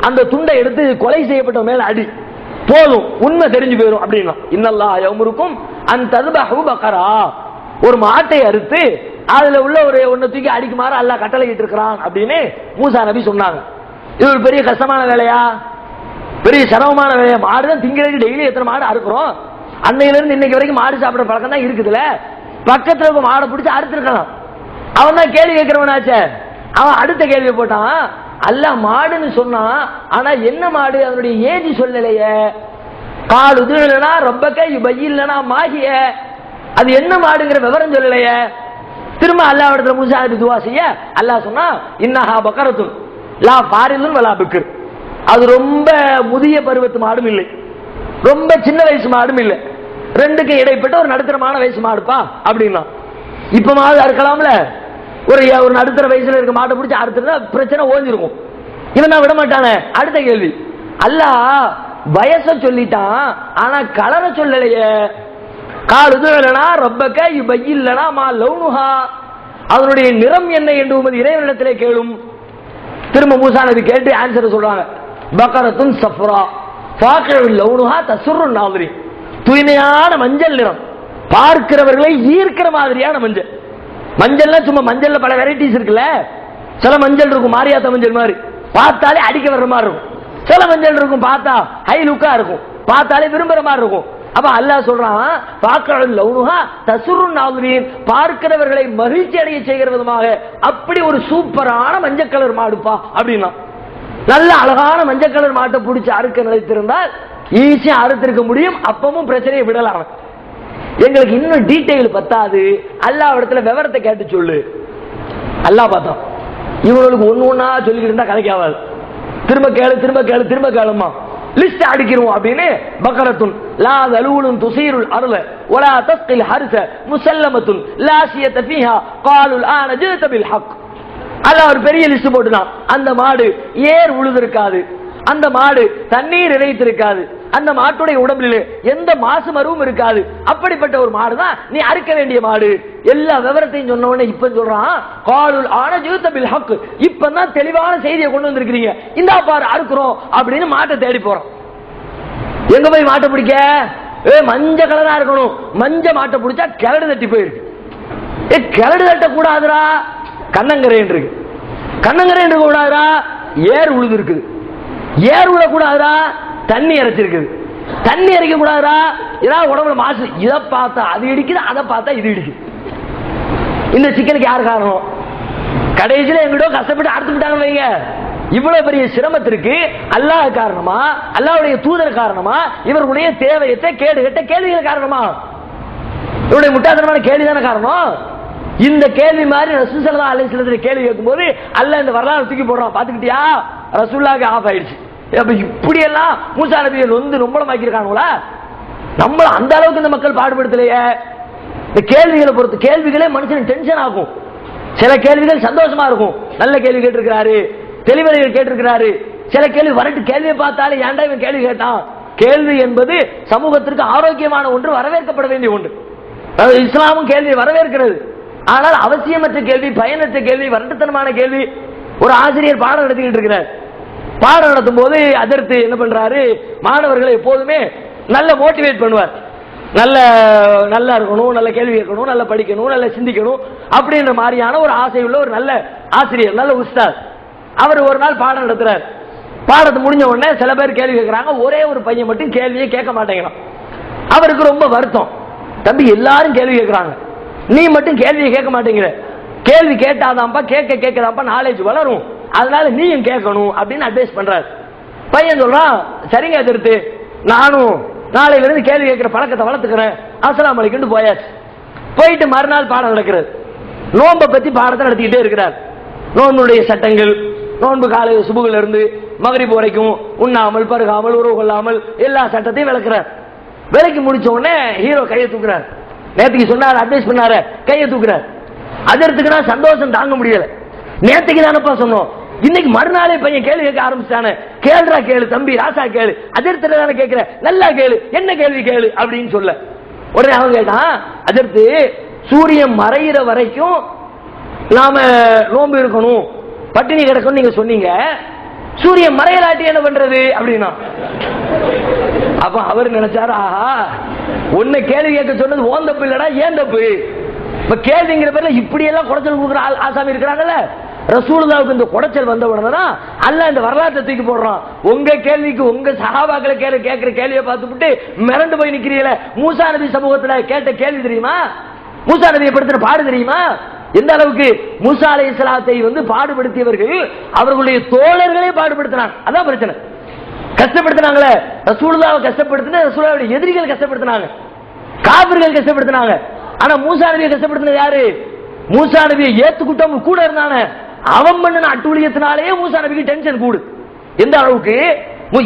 அந்த துண்டை எடுத்து கொலை செய்யப்பட்ட மேல அடி, போதும் உண்மை தெரிஞ்சு போயிடும் அப்படின்னா. இன்னல்லாஹ் யஅமுருக்கும் அன் தذبحوا பக்கரா, ஒரு மாட்டை அறுத்து அதுல உள்ள ஒரு ஒன்ன தூக்கி அடிக்குமாறு அல்லாஹ் கட்டளையிட்டு இருக்கிறான் அப்படின்னு மூசா நபி சொன்னாங்க. இது ஒரு பெரிய கஷ்டமான வேலையா, பெரிய சிரமமான வேலையா? மாடு தான் திங்கிறதுக்கு டெய்லி எத்தனை மாடு அறுக்கிறோம். அன்னையில இருந்து இன்னைக்கு வரைக்கும் மாடு சாப்பிட பழக்கம் தான் இருக்குதுல. பக்கத்துல இருக்க மாடை பிடிச்சி அறுத்துருக்கலாம். அவன் தான் கேள்வி கேட்கிறவனாச்சே. அவன் அடுத்த கேள்வி போட்டான், அல்லாஹ் மாடுன்னு சொன்னான், ஆனா என்ன மாடு அதனுடைய ஏஜ் சொல்லலையே. கால் உதுனா ரொம்பக்க பையில்லனா மாகிய, அது என்ன மாடுங்கிற விவரம் சொல்லலையே. திரும்ப அல்லாஹ் இடத்துல மூசா துவா செய்ய அல்லாஹ் சொன்னா, இன்னஹா பக்கரத்துன் லா ஃபாரிதுன் வலா பிக்ர், அது ரொம்ப முதிய பருவத்து மாடும் இல்லை, ரொம்ப சின்ன வயசு மாடும் இல்லை, ரெண்டுக்கு இடைப்பட்ட ஒரு நடுத்தரமான வயசு மாடுப்பா அப்படின்னா. இப்ப மாடு அறுக்கலாம்ல, ஒரு நடுத்தர வயசுல இருக்க மாட்டை பிடிச்சி அறுத்துனா பிரச்சனை ஓஞ்சிருக்கும். இவன் நான் விட மாட்டானே. அடுத்த கேள்வி, அல்லாஹ் வயச சொல்லிட்டான், ஆனா கலரை சொல்லலையே. கால் உதுனா ரொம்பக்க பையில்லனா மா லௌனுஹா, அதனுடைய நிறம் என்ன என்று உமது இறைவனிடத்திலே கேளும். திரும்ப மூசா நபி கேட்டு ஆன்சர் சொல்றாங்க, பக்கரத்துன் சஃப்ரா ஃபாகிஉல் லௌனுஹா தசுர்ரு நாதிரின், தூய்மையான மஞ்சள் நிறம், பார்க்கிறவர்களை ஈர்க்கிற மாதிரியான மஞ்சள். மஞ்சள்னா சும்மா மஞ்சள்ல பல வெரைட்டிஸ் இருக்குல்ல. சில மஞ்சள் இருக்கும் மாரியாத்த மஞ்சள் மாதிரி, பார்த்தாலே அடிக்க வர்ற மாதிரி இருக்கும். சில மஞ்சள் இருக்கும் பார்த்தா ஹை லுக்கா இருக்கும், பார்த்தாலே விரும்புற மாதிரி இருக்கும். அப்ப அல்லாஹ் சொல்றான், ஃபாகிஉல் லௌனுஹா தசுர்ரு நாதிரின், பார்க்கிறவர்களை மகிழ்ச்சி அடைய செய்கிற விதமாக அப்படி ஒரு சூப்பரான மஞ்சள் கலர் மாடுப்பா அப்படின்னா. நல்ல அழகான மஞ்சள் கலர் மாட்டை பிடிச்சி அறுக்க நினைத்திருந்தால் ஈஸியா அறுத்திருக்க முடியும். அப்பவும் பிரச்சனையை விடலாம். எங்களுக்கு இன்னும் டீடைல் பத்தாது, அல்லாஹ் இடத்துல விவரத்தை கேட்டு சொல்லு. அல்லாஹ் பார்த்தோம் இவங்களுக்கு ஒண்ணு ஒண்ணா சொல்லிக்கிட்டு இருந்தா கதைக்காவாது. திரும்ப கேளு திரும்ப கேளு திரும்ப கேளுமா, லிஸ்ட் அடிக்கிறோம் அப்படின்னு. பக்கரத்துன் லா தலூலுன் துசீருல் அர்ல வலா தஸ்கில் ஹர்ஸ முஸல்லமத்துன் லா ஷியத ஃபீஹா காலுல் ஆன ஜித பில் ஹக். அல்லாஹ் ஒரு பெரிய லிஸ்ட் போட்டுனான். அந்த மாடு ஏர் உழுதிருக்காது, அந்த மாடு தண்ணீர் இறைத்திருக்காது, அந்த மாட்டுடைய உடம்பில் எந்த மாசு மருவும் இருக்காது. அப்படிப்பட்ட ஒரு மாடு தான் நீ அறுக்க வேண்டிய மாடு. எல்லா விவரத்தையும் சொன்ன உடனே இப்ப சொல்றான், காலுல் ஆன ஜித பில் ஹக், இப்பதான் தெளிவான செய்தியை கொண்டு வந்திருக்கிறீங்க, இந்தா பாரு அறுக்கிறோம் அப்படின்னு மாட்டை தேடி போறோம். எங்க போய் மாட்டை பிடிக்க? மஞ்ச கலரா இருக்கணும். மஞ்ச மாட்டை பிடிச்சா கிளடு தட்டி போயிருக்கு. கிளடு தட்ட கூடாதுரா, கண்ணங்கரையன் இருக்கு. கண்ணங்கரையன் இருக்க கூடாதுரா, ஏர் உழுது இருக்குது. ஏர் உள்ள கூடாதுரா, தண்ணி இறைச்சிருக்குது. தண்ணி இறைக்க கூடாதுரா, ஏதாவது உடம்புல மாசு. இதை பார்த்தா அது இடிக்குது, அதை பார்த்தா இது இடிக்குது. இந்த சிக்கலுக்கு யார் காரணம்? கடைசியில் எங்கிட்ட கஷ்டப்பட்டு அறுத்து விட்டாங்கன்னு வைங்க. இவ்வளவு பெரிய சிரமத்திற்கு அல்லாஹ் காரணமா, அல்லாஹ்வுடைய தூதர் காரணமா, இவர்களுடைய தேவையற்ற கேடுகட்ட கேள்விகள் காரணமா? இவருடைய முட்டாள்தனமான கேள்விதான காரணம். இந்த கேள்வி மாதிரி ரசூல் ஸல்லல்லாஹு அலைஹி வஸல்லம் கேள்வி கேட்கும்போது அல்லாஹ் இந்த வரலாறு தூக்கி போடுறான். பாத்துக்கிட்டியா, ரசூலுல்லாஹ்க்கு ஆஃப் ஆயிடுச்சு. இப்படி எல்லாம் மூசா நபியை வந்து நொம்பளமாக்கிருக்காங்களா? நம்மள அந்த அளவுக்கு இந்த மக்கள் பாடுபடுத்தலையே. இந்த கேள்விகளை பொறுத்து கேள்விகளே மனுஷன் டென்ஷன் ஆகும். சில கேள்விகள் சந்தோஷமா இருக்கும், நல்ல கேள்வி கேட்டிருக்கிறாரு, தெளிவரைகள் கேட்டிருக்கிறாரு. சில கேள்வி வரட்டு கேள்வியை பார்த்தாலே ஏன்டா இவன் கேள்வி கேட்டான். கேள்வி என்பது சமூகத்திற்கு ஆரோக்கியமான ஒன்று, வரவேற்கப்பட வேண்டிய ஒன்று. இஸ்லாமும் கேள்வி வரவேற்கிறது. ஆனால் அவசியமற்ற கேள்வி, பயனற்ற கேள்வி, வரட்டுத்தனமான கேள்வி. ஒரு ஆசிரியர் பாடம் நடத்திக்கிட்டு இருக்கிறார். பாடம் நடத்தும் போது அதற்கு என்ன பண்றாரு, மாணவர்களை எப்போதுமே நல்ல மோட்டிவேட் பண்ணுவார். நல்லா இருக்கணும், நல்ல கேள்வி கேட்கணும், நல்லா படிக்கணும், நல்லா சிந்திக்கணும் அப்படின்ற மாதிரியான ஒரு ஆசை உள்ள ஒரு நல்ல ஆசிரியர், நல்ல உஸ்தாத். அவர் ஒரு நாள் பாடம் நடத்துறார். பாடத்தை முடிஞ்ச உடனே சில பேர் கேள்வி கேட்கிறாங்க. ஒரே ஒரு பையன் மட்டும் கேள்வியே கேட்க மாட்டேங்கிறான். அவருக்கு ரொம்ப வருத்தம். தம்பி எல்லாரும் கேள்வி கேட்கிறாங்க, நீ மட்டும் கேள்வியை கேட்க மாட்டேங்கிற. கேள்வி கேட்டாதான்ப்பா, கேட்கதான்ப்பா நாலேஜ் வளரும், அதனால நீயும் கேட்கணும் அப்படின்னு அட்வைஸ் பண்றாரு. பையன் சொல்றான், சரிங்க எதிர்த்து, நானும் நாளையில இருந்து கேள்வி கேட்கிற பழக்கத்தை வளர்த்துக்கிறேன், அஸ்ஸலாமு அலைக்கும் போயாச்சு. போயிட்டு மறுநாள் பாடம் நடக்கிறது. நோன்பை பத்தி பாடத்தை நடத்திக்கிட்டே இருக்கிறார். நோன்புடைய சட்டங்கள், நோன்பு காலை சுபுகில இருந்து மகரிப் வரைக்கும் உண்ணாமல் பருகாமல் உறவு கொள்ளாமல் எல்லா சட்டத்தையும் விளக்குறார். விலைக்கு முடிச்ச உடனே ஹீரோ கையை தூக்குறார். நேற்றுக்கு சொன்னார், அட்வைஸ் பண்ணாரு, கையை தூக்குறார். அதற்கு நான் சந்தோஷம் தாங்க முடியல. நேற்றுக்கு தானப்பா சொன்னோம், இன்னைக்கு மறுநாளே பையன் கேள்வி கேட்க ஆரம்பிச்சானே. கேள்றா கேளு தம்பி, ராசா கேளு, அதற்கு தானே கேட்கிற, நல்லா கேளு, என்ன கேள்வி கேளு அப்படின்னு சொல்ல. உடனே அவன் கேட்டான், அதற்கு சூரியன் மறையிற வரைக்கும் நாம நோன்பு இருக்கணும், பட்டினி கிடக்கும் நீங்க சொன்னீங்க, சூரியன் மறையலாட்டி என்ன பண்றது அப்படின்னா. அப்ப அவர் நினைச்சாரு, ஆஹா உன்னை கேள்வி கேட்க சொன்னது ஓன் தப்பு இல்லடா, ஏன் தப்பு. இப்ப கேள்விங்கிற பேர்ல இப்படி எல்லாம் குறைச்சல் கொடுக்குற ஆசாமி இருக்கிறாங்கல்ல, ரசூலுல்லாஹ்வுக்கு இந்த குடைச்சல் வந்த உடனே தான் அல்லாஹ் இந்த வரலாற்றை தூக்கி போடுறான். உங்க கேள்விக்கு உங்க சஹாபாக்களை கேட்கிற கேள்வியை பார்த்துட்டு மிரண்டு போய் நிக்கிறீங்களே. மூசா நபி சமூகத்துல கேட்ட கேள்வி தெரியுமா? மூசா நபியை படுத்தின பாடு தெரியுமா? எந்த அளவுக்கு மூசா அலைஹிஸ்ஸலாத்தை பாடுபடுத்தியவர்கள் அவர்களுடைய தோழர்களே பாடுபடுத்தினாங்க. அதான் பிரச்சனை. கஷ்டப்படுத்தினாங்களே, ரசூலுல்லாஹ்வை கஷ்டப்படுத்தின ரசூலுல்லாஹ்வுடைய எதிரிகள் கஷ்டப்படுத்தினாங்க, காபிர்கள் கஷ்டப்படுத்தினாங்க. ஆனா மூசா நபியை கஷ்டப்படுத்தினது யாரு? மூசா நபியை ஏத்துக்கிட்டவங்க கூட இருந்தானே, அவன் பண்ணின அட்டூழியத்தினாலேயே மூசா நபிக்கு டென்ஷன் கூடு. எந்த அளவுக்கு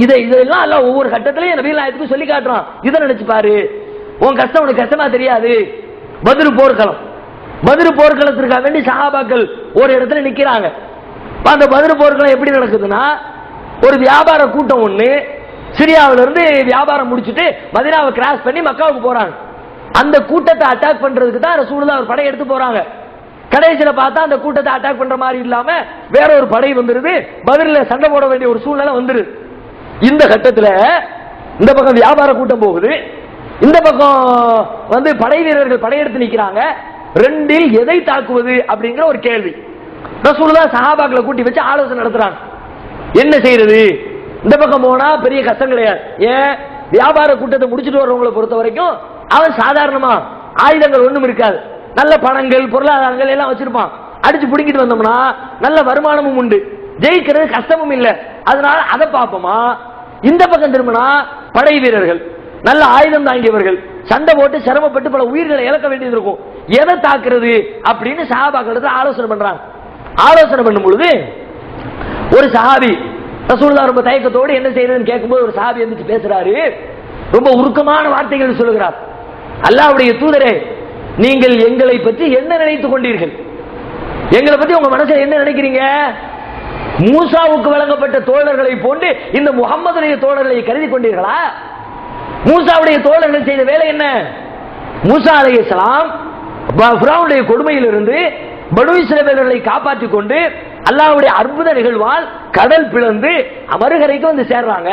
இதெல்லாம் அல்ல ஒவ்வொரு கட்டத்திலையும் நபிகள் நாயகத்துக்கு சொல்லி காட்டுறான். இதை நினைச்சு பாரு, உன் கஷ்டம் உனக்கு கஷ்டமா தெரியாது. பத்ர் போர்க்களம், பத்ர் போர்க்களத்திற்காக வேண்டி சஹாபாக்கள் ஒரு இடத்துல நிக்கிறாங்க. அந்த பத்ர் போர்க்களம் எப்படி நடக்குதுன்னா, ஒரு வியாபார கூட்டம் ஒண்ணு சிரியாவில இருந்து வியாபாரம் முடிச்சுட்டு மதீனாவை கிராஸ் பண்ணி மக்காவுக்கு போறாங்க. அந்த கூட்டத்தை அட்டாக் பண்றதுக்கு தான் ரசூலுல்லாஹ் ஒரு படை எடுத்து போறாங்க. கடைசியில பார்த்தா அந்த கூட்டத்தை அட்டாக் பண்ற மாதிரி இல்லாம வேற ஒரு படை வந்துருது. பதில சண்டை போட வேண்டிய ஒரு சூழ்நிலை வந்துருது. இந்த கட்டத்துல இந்த பக்கம் வியாபார கூட்டம் போகுது, இந்த பக்கம் படை வீரர்கள் படையெடுத்து நிக்கிறாங்க. ரெண்டில் எதை தாக்குவது அப்படிங்கிற ஒரு கேள்வி. ரசூலுல்லாஹ் சஹாபாக்களை கூட்டி வச்சு ஆலோசனை நடத்துறாங்க. என்ன செய்யறது? இந்த பக்கம் போனா பெரிய கஷ்டம் கிடையாது. ஏன், வியாபார கூட்டத்தை முடிச்சுட்டு வரவங்களை பொறுத்த வரைக்கும் அவன் சாதாரணமா ஆயுதங்கள் ஒண்ணும் இருக்காது, நல்ல பணங்கள் பொருளாதாரங்கள் எல்லாம் வச்சிருப்பான். அடிச்சு பிடிக்கிட்டு வந்தோம்னா நல்ல வருமானமும் உண்டு, ஜெயிக்கிறது கஷ்டமும் இல்லை. அதனால அதை பார்ப்போமா. இந்த பக்கம் திரும்பினா படை வீரர்கள் நல்ல ஆயுதம் தாங்கியவர்கள், சண்டை போட்டு சிரமப்பட்டு பல உயிர்களை இழக்க வேண்டியது இருக்கும். எதை தாக்குறது அப்படின்னு சஹாபாக்கள் ஆலோசனை பண்றாங்க. ஆலோசனை பண்ணும் பொழுது ஒரு சஹாபி ரசூலுல்லாஹ் ரொம்ப தயக்கத்தோடு என்ன செய்யறதுன்னு கேட்கும்போது ஒரு சஹாபி எந்திரிச்சு பேசுறாரு. ரொம்ப உருக்கமான வார்த்தைகள் சொல்லுகிறார். அல்லாஹ்வுடைய தூதரே, நீங்கள் எங்களை பற்றி என்ன நினைத்துக் கொண்டீர்கள்? எங்களை பத்தி உங்க மனசுல என்ன நினைக்கிறீங்க? மூசாவுக்கு வழங்கப்பட்ட தோழர்களை போன்று இந்த முஹம்மதுடைய தோழர்களை கருதி கொண்டீர்களா? மூசாவுடைய தோழர்கள் செய்த வேலை என்ன? மூசா அலைஹிஸ்ஸலாம் ஃபிரௌனுடைய கொடுமையிலிருந்து பனூ இஸ்ரவேலர்களை காப்பாற்றிக் கொண்டு அல்லாஹ்வுடைய அற்புத நிகழ்வால் கடல் பிளந்து மறுகரைக்கு வந்து சேர்றாங்க.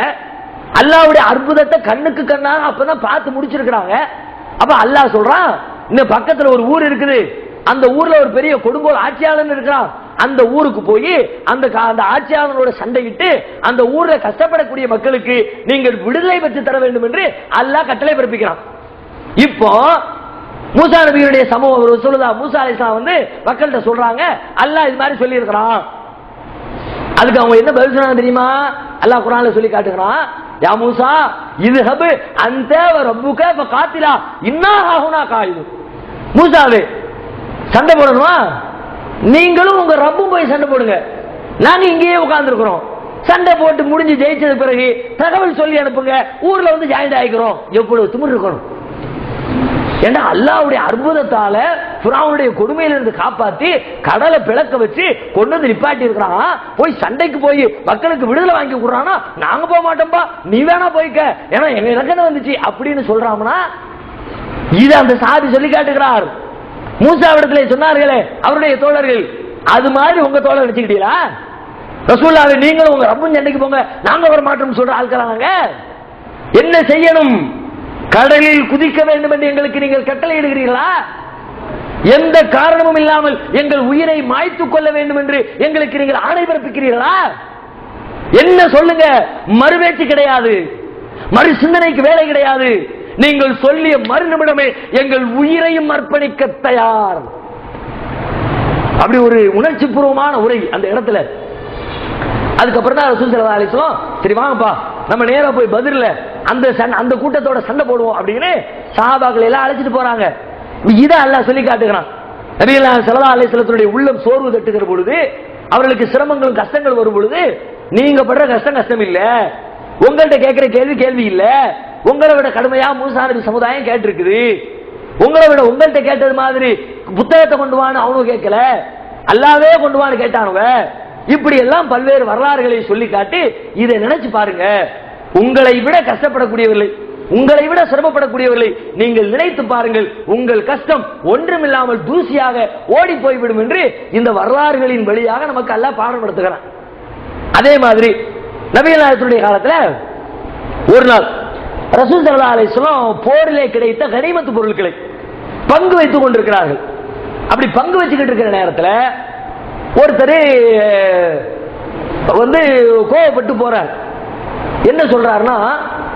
அல்லாஹ்வுடைய அற்புதத்தை கண்ணுக்கு கண்ணாக அப்பதான் பார்த்து முடிச்சிருக்கிறாங்க. அப்ப அல்லாஹ் சொல்றான், இந்த பக்கத்துல ஒரு ஊர் இருக்குது, அந்த ஊர்ல ஒரு பெரிய கொடுங்கோல் ஆட்சியாளர் இருக்கிறான். அந்த ஊருக்கு போய் அந்த ஆட்சியாளரோட சண்டையிட்டு அந்த ஊர்ல கஷ்டப்படக்கூடிய மக்களுக்கு நீங்கள் விடுதலை பெற்று தர வேண்டும் என்று அல்லாஹ் கட்டளை பிறப்பிக்கிறான். இப்போ மூசா நபியுடைய சமூகம் சொல்லுதா, மூசா அலைஹிஸ்ஸலாம் மக்கள்கிட்ட சொல்றாங்க, அல்லாஹ் இது மாதிரி சொல்லி இருக்கிறான். அதுக்கு அவங்க என்ன பதில் சொன்னாங்க தெரியுமா? அல்லாஹ் குர்ஆன்ல சொல்லி காட்டுகிறான், யா மூசா இத்ஹப் அன்த வ ரப்புக ஃபகாத்திலா இன்னா ஹாஹுனா காயிது. மூசாவே, சண்டை போடணுமா? நீங்களும் உங்க ரப்பும் போய் சண்டை போடுங்க, நாங்க இங்கேயே உட்கார்ந்து இருக்கிறோம். சண்டை போட்டு முடிஞ்சு ஜெயிச்சது பிறகு தகவல் சொல்லி அனுப்புங்க, ஊர்ல ஜாயின் ஆகிக்கிறோம். எவ்வளவு திமிர் இருக்கணும்! ஏன்னா அல்லாஹ்வுடைய அற்புதத்தால ஃபிரௌனுடைய கொடுமையிலிருந்து காப்பாத்தி கடலை பிளக்க வச்சு கொண்டு வந்து நிப்பாட்டி இருக்கிறான். போய் சண்டைக்கு போய் மக்களுக்கு விடுதலை வாங்கி கொடுறானா, நாங்க போக மாட்டோம்பா, நீ வேணா போய்க்க, ஏன்னா எங்க இலக்கணம் வந்துச்சு அப்படின்னு சொல்றாங்கன்னா, இது அந்த சாதி சொல்லி காட்டுகிறார். மூசாவிடத்திலே சொன்னார்களே அவருடைய தோழர்கள், அது மாதிரி உங்க தோழர் நினைச்சுக்கிட்டீங்களா? ரசூலுல்லாஹ் நீங்களும் உங்க ரப்பும் சண்டைக்கு போங்க, நாங்க வர மாட்டோம் சொல்ற ஆட்களாங்க. என்ன செய்யணும்? கடலில் குதிக்க வேண்டும் என்று எங்களுக்கு நீங்கள் கட்டளை இடுகிறீர்களா? எந்த காரணமும் இல்லாமல் எங்கள் உயிரை மாய்த்துக் கொள்ள வேண்டும் என்று எங்களுக்கு நீங்கள் ஆணை பிறப்பிக்கிறீர்களா? என்ன சொல்லுங்க? மறுபேச்சு கிடையாது, மறு சிந்தனைக்கு வேலை கிடையாது. நீங்கள் சொல்லிய மறு நிமிடமே எங்கள் உயிரையும் அர்ப்பணிக்க தயார். அப்படி ஒரு உணர்ச்சி பூர்வமான உரை அந்த இடத்துல. அதுக்கப்புறம் தான் ரசூல் ஸல்லல்லாஹு அலைஹி வஸல்லம், சரி வாங்கப்பா நம்ம நேரா போய் பதில்ல அந்த கூட்டத்தோட சண்டை போடுவோம் அப்படின்னு சஹாபாக்களை எல்லாம் அழைச்சிட்டு போறாங்க. இதை அல்லாஹ் சொல்லி காட்டுகிறான். நபிகள் ஸல்லல்லாஹு அலைஹி வஸல்லத்துடைய உள்ளம் சோர்வு தட்டுகிற பொழுது, அவர்களுக்கு சிரமங்களும் கஷ்டங்கள் வரும் பொழுது, நீங்க படுற கஷ்டம் இல்ல, உங்கள்கிட்ட கேட்கிற கேள்வி இல்ல, உங்களை விட கடுமையா மூசா நபி சமுதாயம் கேட்டிருக்குது. உங்களை விட உங்கள்கிட்ட கேட்டது மாதிரி புத்தகத்தை கொண்டு வான்னு அவனும் கேட்கல, அல்லாவே கொண்டு வான்னு கேட்டானுவ. இப்படி எல்லாம் பல்வேறு வரலாறுகளை சொல்லி காட்டி இதை நினைச்சு பாருங்க. உங்களை விட கஷ்டப்படக்கூடியவர்களை, உங்களை விட சிரமப்படக்கூடியவர்களை நீங்கள் நினைத்து பாருங்கள். உங்கள் கஷ்டம் ஒன்றுமில்லாமல் தூசியாக ஓடி போய்விடும் என்று இந்த வரலாறுகளின் வழியாக நமக்கு அல்லாஹ் பாடம் நடத்துகிறான். அதே மாதிரி நபிகள் நாயகத்துடைய காலத்துல ஒரு நாள் ரசூல் ஸல்லல்லாஹு அலைஹி வஸல்லம் போரிலே கிடைத்த கனிமத்து பொருட்களை பங்கு வைத்துக் கொண்டிருக்கிறார்கள். அப்படி பங்கு வச்சுக்கிட்டு இருக்கிற நேரத்தில் ஒருத்தர் கோவப்பட்டு போறார். என்ன சொல்றாருன்னா,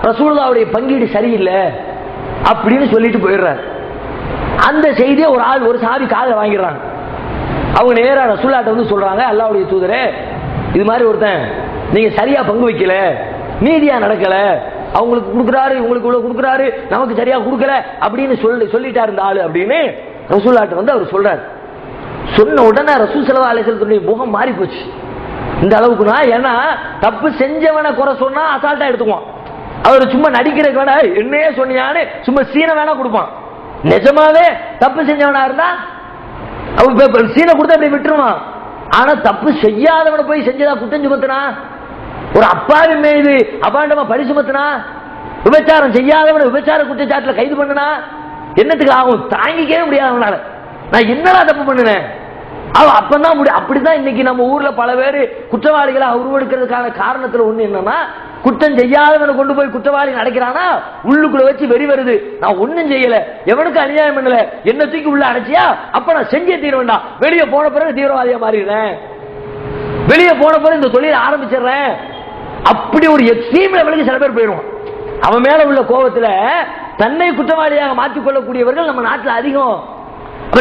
ரசூலுல்லாஹ்வுடைய பங்கீடு சரியில்லை அப்படின்னு சொல்லிட்டு போயிடுறார். அந்த செய்தியை ஒரு ஆள் ஒரு சாவி காதுல வாங்கிடுறாங்க. அவங்க நேரா ரசூலுல்லாஹ்ட்ட வந்து சொல்றாங்க, அல்லாஹ்வுடைய தூதரே, இது மாதிரி ஒருத்தன் நீங்க சரியா பங்கு வைக்கல, நீதியா நடக்கல, அவங்களுக்கு கொடுக்குறாரு, உங்களுக்கு இவ்வளவு கொடுக்குறாரு, நமக்கு சரியா கொடுக்கல அப்படின்னு சொல்லிட்டாரு இந்த ஆளு அப்படின்னு ரசூலுல்லாஹ்ட்ட வந்து அவர் சொல்றாரு. சொன்ன உடனே ரசூல் ஸல்லல்லாஹு அலைஹி வஸல்லம் முகம் மாறி போச்சு. இந்த அளவுக்குனா, ஏன்னா தப்பு செஞ்சவனை குறை சொன்னா அசால்ட்டா எடுத்துக்குவான். அவர் சும்மா நடிக்கிறதுக்கு வேணா என்னையே சொன்னியான்னு சும்மா சீனை வேணா கொடுப்பான். நிஜமாவே தப்பு செஞ்சவனா இருந்தா அவன் சீனை கொடுத்தா அப்படி விட்டுருவான். ஆனா தப்பு செய்யாதவனை போய் செஞ்சதா குற்றம் சுமத்தினா, ஒரு அப்பாவி மீது அபாண்டமா பழி சுமத்தினா, விபச்சாரம் செய்யாதவனை விபச்சார குற்றச்சாட்டுல கைது பண்ணனா என்னத்துக்கு ஆகும்? தாங்கிக்கவே முடியாது அவனால. நான் என்னடா தப்பு பண்ணினேன் அப்பதான் முடியும். அப்படிதான் இன்னைக்கு நம்ம ஊர்ல பல பேர் குற்றவாளிகளை உருவெடுக்கிறதுக்கான காரணத்துல ஒண்ணு என்னன்னா, குற்றம் செய்யாதவனை கொண்டு போய் குற்றவாளி நடக்கிறானா உள்ளுக்குள்ள வச்சு வெறி வருது. நான் ஒண்ணும் செய்யல, எவனுக்கு அநியாயம் பண்ணல, என்ன தூக்கி உள்ள அடைச்சியா, அப்ப நான் செஞ்சே தீர வேண்டாம், வெளியே போன பிறகு தீவிரவாதியா மாறிடுறேன், வெளியே போன பிறகு இந்த தொழிலை ஆரம்பிச்சிடுறேன். அப்படி ஒரு எக்ஸ்ட்ரீம் லெவலுக்கு சில பேர் போயிடுவான். அவன் மேல உள்ள கோபத்துல தன்னை குற்றவாளியாக மாற்றிக் கொள்ளக்கூடியவர்கள் நம்ம நாட்டில் அதிகம்.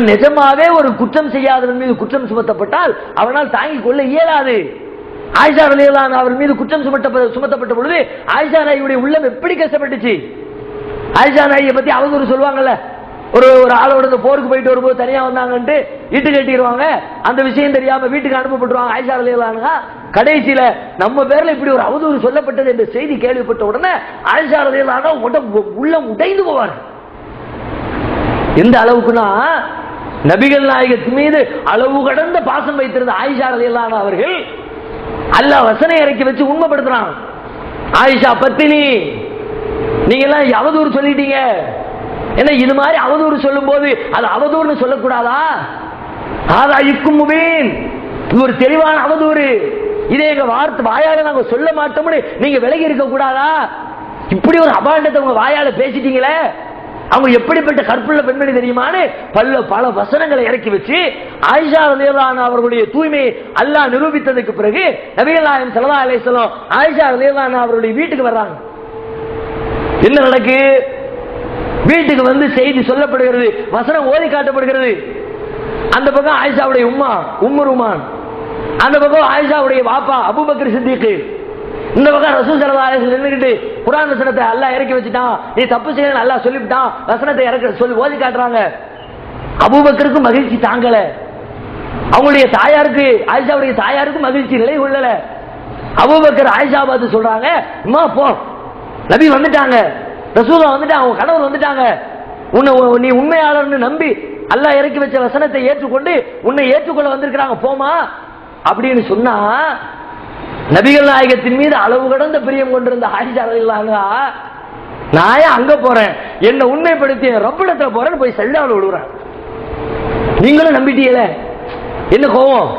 நிஜமாவே ஒரு குற்றம் செய்யாதவன் மீது குற்றம் சுமத்தப்பட்டால் அவனால் தாங்கிக் கொள்ள இயலாது. ஆயிஷா ரலியல்லாஹு அன்ஹா அவர் மீது குற்றம் சுமத்தப்பட்ட பொழுது ஆயிஷா நாயுடைய உள்ளம் எப்படி கஷ்டப்பட்டுச்சு. ஆயிஷா நாயை பத்தி அவதூறு சொல்லுவாங்கல்ல, ஒரு ஆளோட போருக்கு போயிட்டு வரும்போது தனியா வந்தாங்கன்ட்டு இட்டு கட்டிடுவாங்க, அந்த விஷயம் தெரியாம வீட்டுக்கு அனுப்பப்பட்டுருவாங்க ஆயிஷா ரலியல்லாஹு அன்ஹா. கடைசியில நம்ம பேர்ல இப்படி ஒரு அவதூறு சொல்லப்பட்டது என்ற செய்தி கேள்விப்பட்ட உடனே ஆயிஷா ரலியல்லாஹு அன்ஹா உள்ளம் உடைந்து போவார். எந்த அளவுக்குனா, நபிகள் நாயகத்தின் மீது அளவு கடந்த பாசம் வைத்திருந்த ஆயிஷா ரலியல்லாஹு அன்ஹா அவர்கள் அல்லாஹ் வசனம் இறக்கி வச்சு உண்மைப்படுத்துறான். ஆயிஷா பத்தினி, நீங்க எல்லாம் அவதூறு சொல்லிட்டீங்க, என்ன இது மாதிரி அவதூறு சொல்லும் போது அது அவதூறுன்னு சொல்லக்கூடாதா? ஆதாயிக்கும் முபீன், இது ஒரு தெளிவான அவதூறு, இதே எங்க வாயால நாங்க சொல்ல மாட்டோம்னு நீங்க விலகி இருக்க கூடாதா? இப்படி ஒரு அபாண்டத்தை உங்க வாயால பேசிட்டீங்களே, அவங்க எப்படிப்பட்ட கற்புள்ள பெண்மணி தெரியுமான்னு பல வசனங்களை இறக்கி வச்சு ஆயிஷா ரலியல்லாஹு அன்ஹா அவர்களுடைய தூய்மையை அல்லாஹ் நிரூபித்ததுக்கு பிறகு நபிகள் நாயகம் ஸல்லல்லாஹு அலைஹி வஸல்லம் ஆயிஷா ரலியல்லாஹு அன்ஹா அவருடைய வீட்டுக்கு வர்றாங்க. என்ன நடக்கு? வீட்டுக்கு வந்து செய்தி சொல்லப்படுகிறது, வசனம் ஓதி காட்டப்படுகிறது. அந்த பக்கம் ஆயிஷாவுடைய உம்மு ருமான், அந்த பக்கம் ஆயிஷாவுடைய வாப்பா அபூபக்கர் சித்திக், இந்த பக்கம் ரசூல் ஸல்லல்லாஹு அலைஹி வஸல்லம் நின்னுட்டு குர்ஆன் வசனத்தை அல்லாஹ் இறக்கி வச்சிட்டான், நீ தப்பு செய்யணும் அல்லாஹ் சொல்லிவிட்டான், வசனத்தை இறக்க சொல்லி ஓதி காட்டுறாங்க. அபூபக்கருக்கு மகிழ்ச்சி தாங்கல, அவங்களுடைய தாயாருக்கு ஆயிஷாவுடைய தாயாருக்கு மகிழ்ச்சி நிலை கொள்ளல. அபூபக்கர் ஆயிஷா பார்த்து சொல்றாங்க, அம்மா போ, நபி வந்துட்டாங்க, ரசூலுல்லாஹ் வந்துட்டாங்க, அவங்க கணவர் வந்துட்டாங்க, நீ உண்மையாளர்னு நம்பி அல்லாஹ் இறக்கி வச்ச வசனத்தை ஏற்றுக்கொண்டு உன்னை ஏற்றுக்கொள்ள வந்திருக்கிறாங்க, போமா அப்படின்னு சொன்னா, நபிகள் நாயகத்தின் மீது அளவு கடந்த பிரியம் கொண்டிருந்த ஆயிஷா ரலியல்லாஹு அன்ஹா, நான் அங்க போறேன், என்ன உண்மைப்படுத்தி ரப்பிடத்துல போறேன்னு போய் சஜ்தாவுல விழுறாங்க. நீங்களும் நம்பிட்டீங்களே, என்ன கோவம்,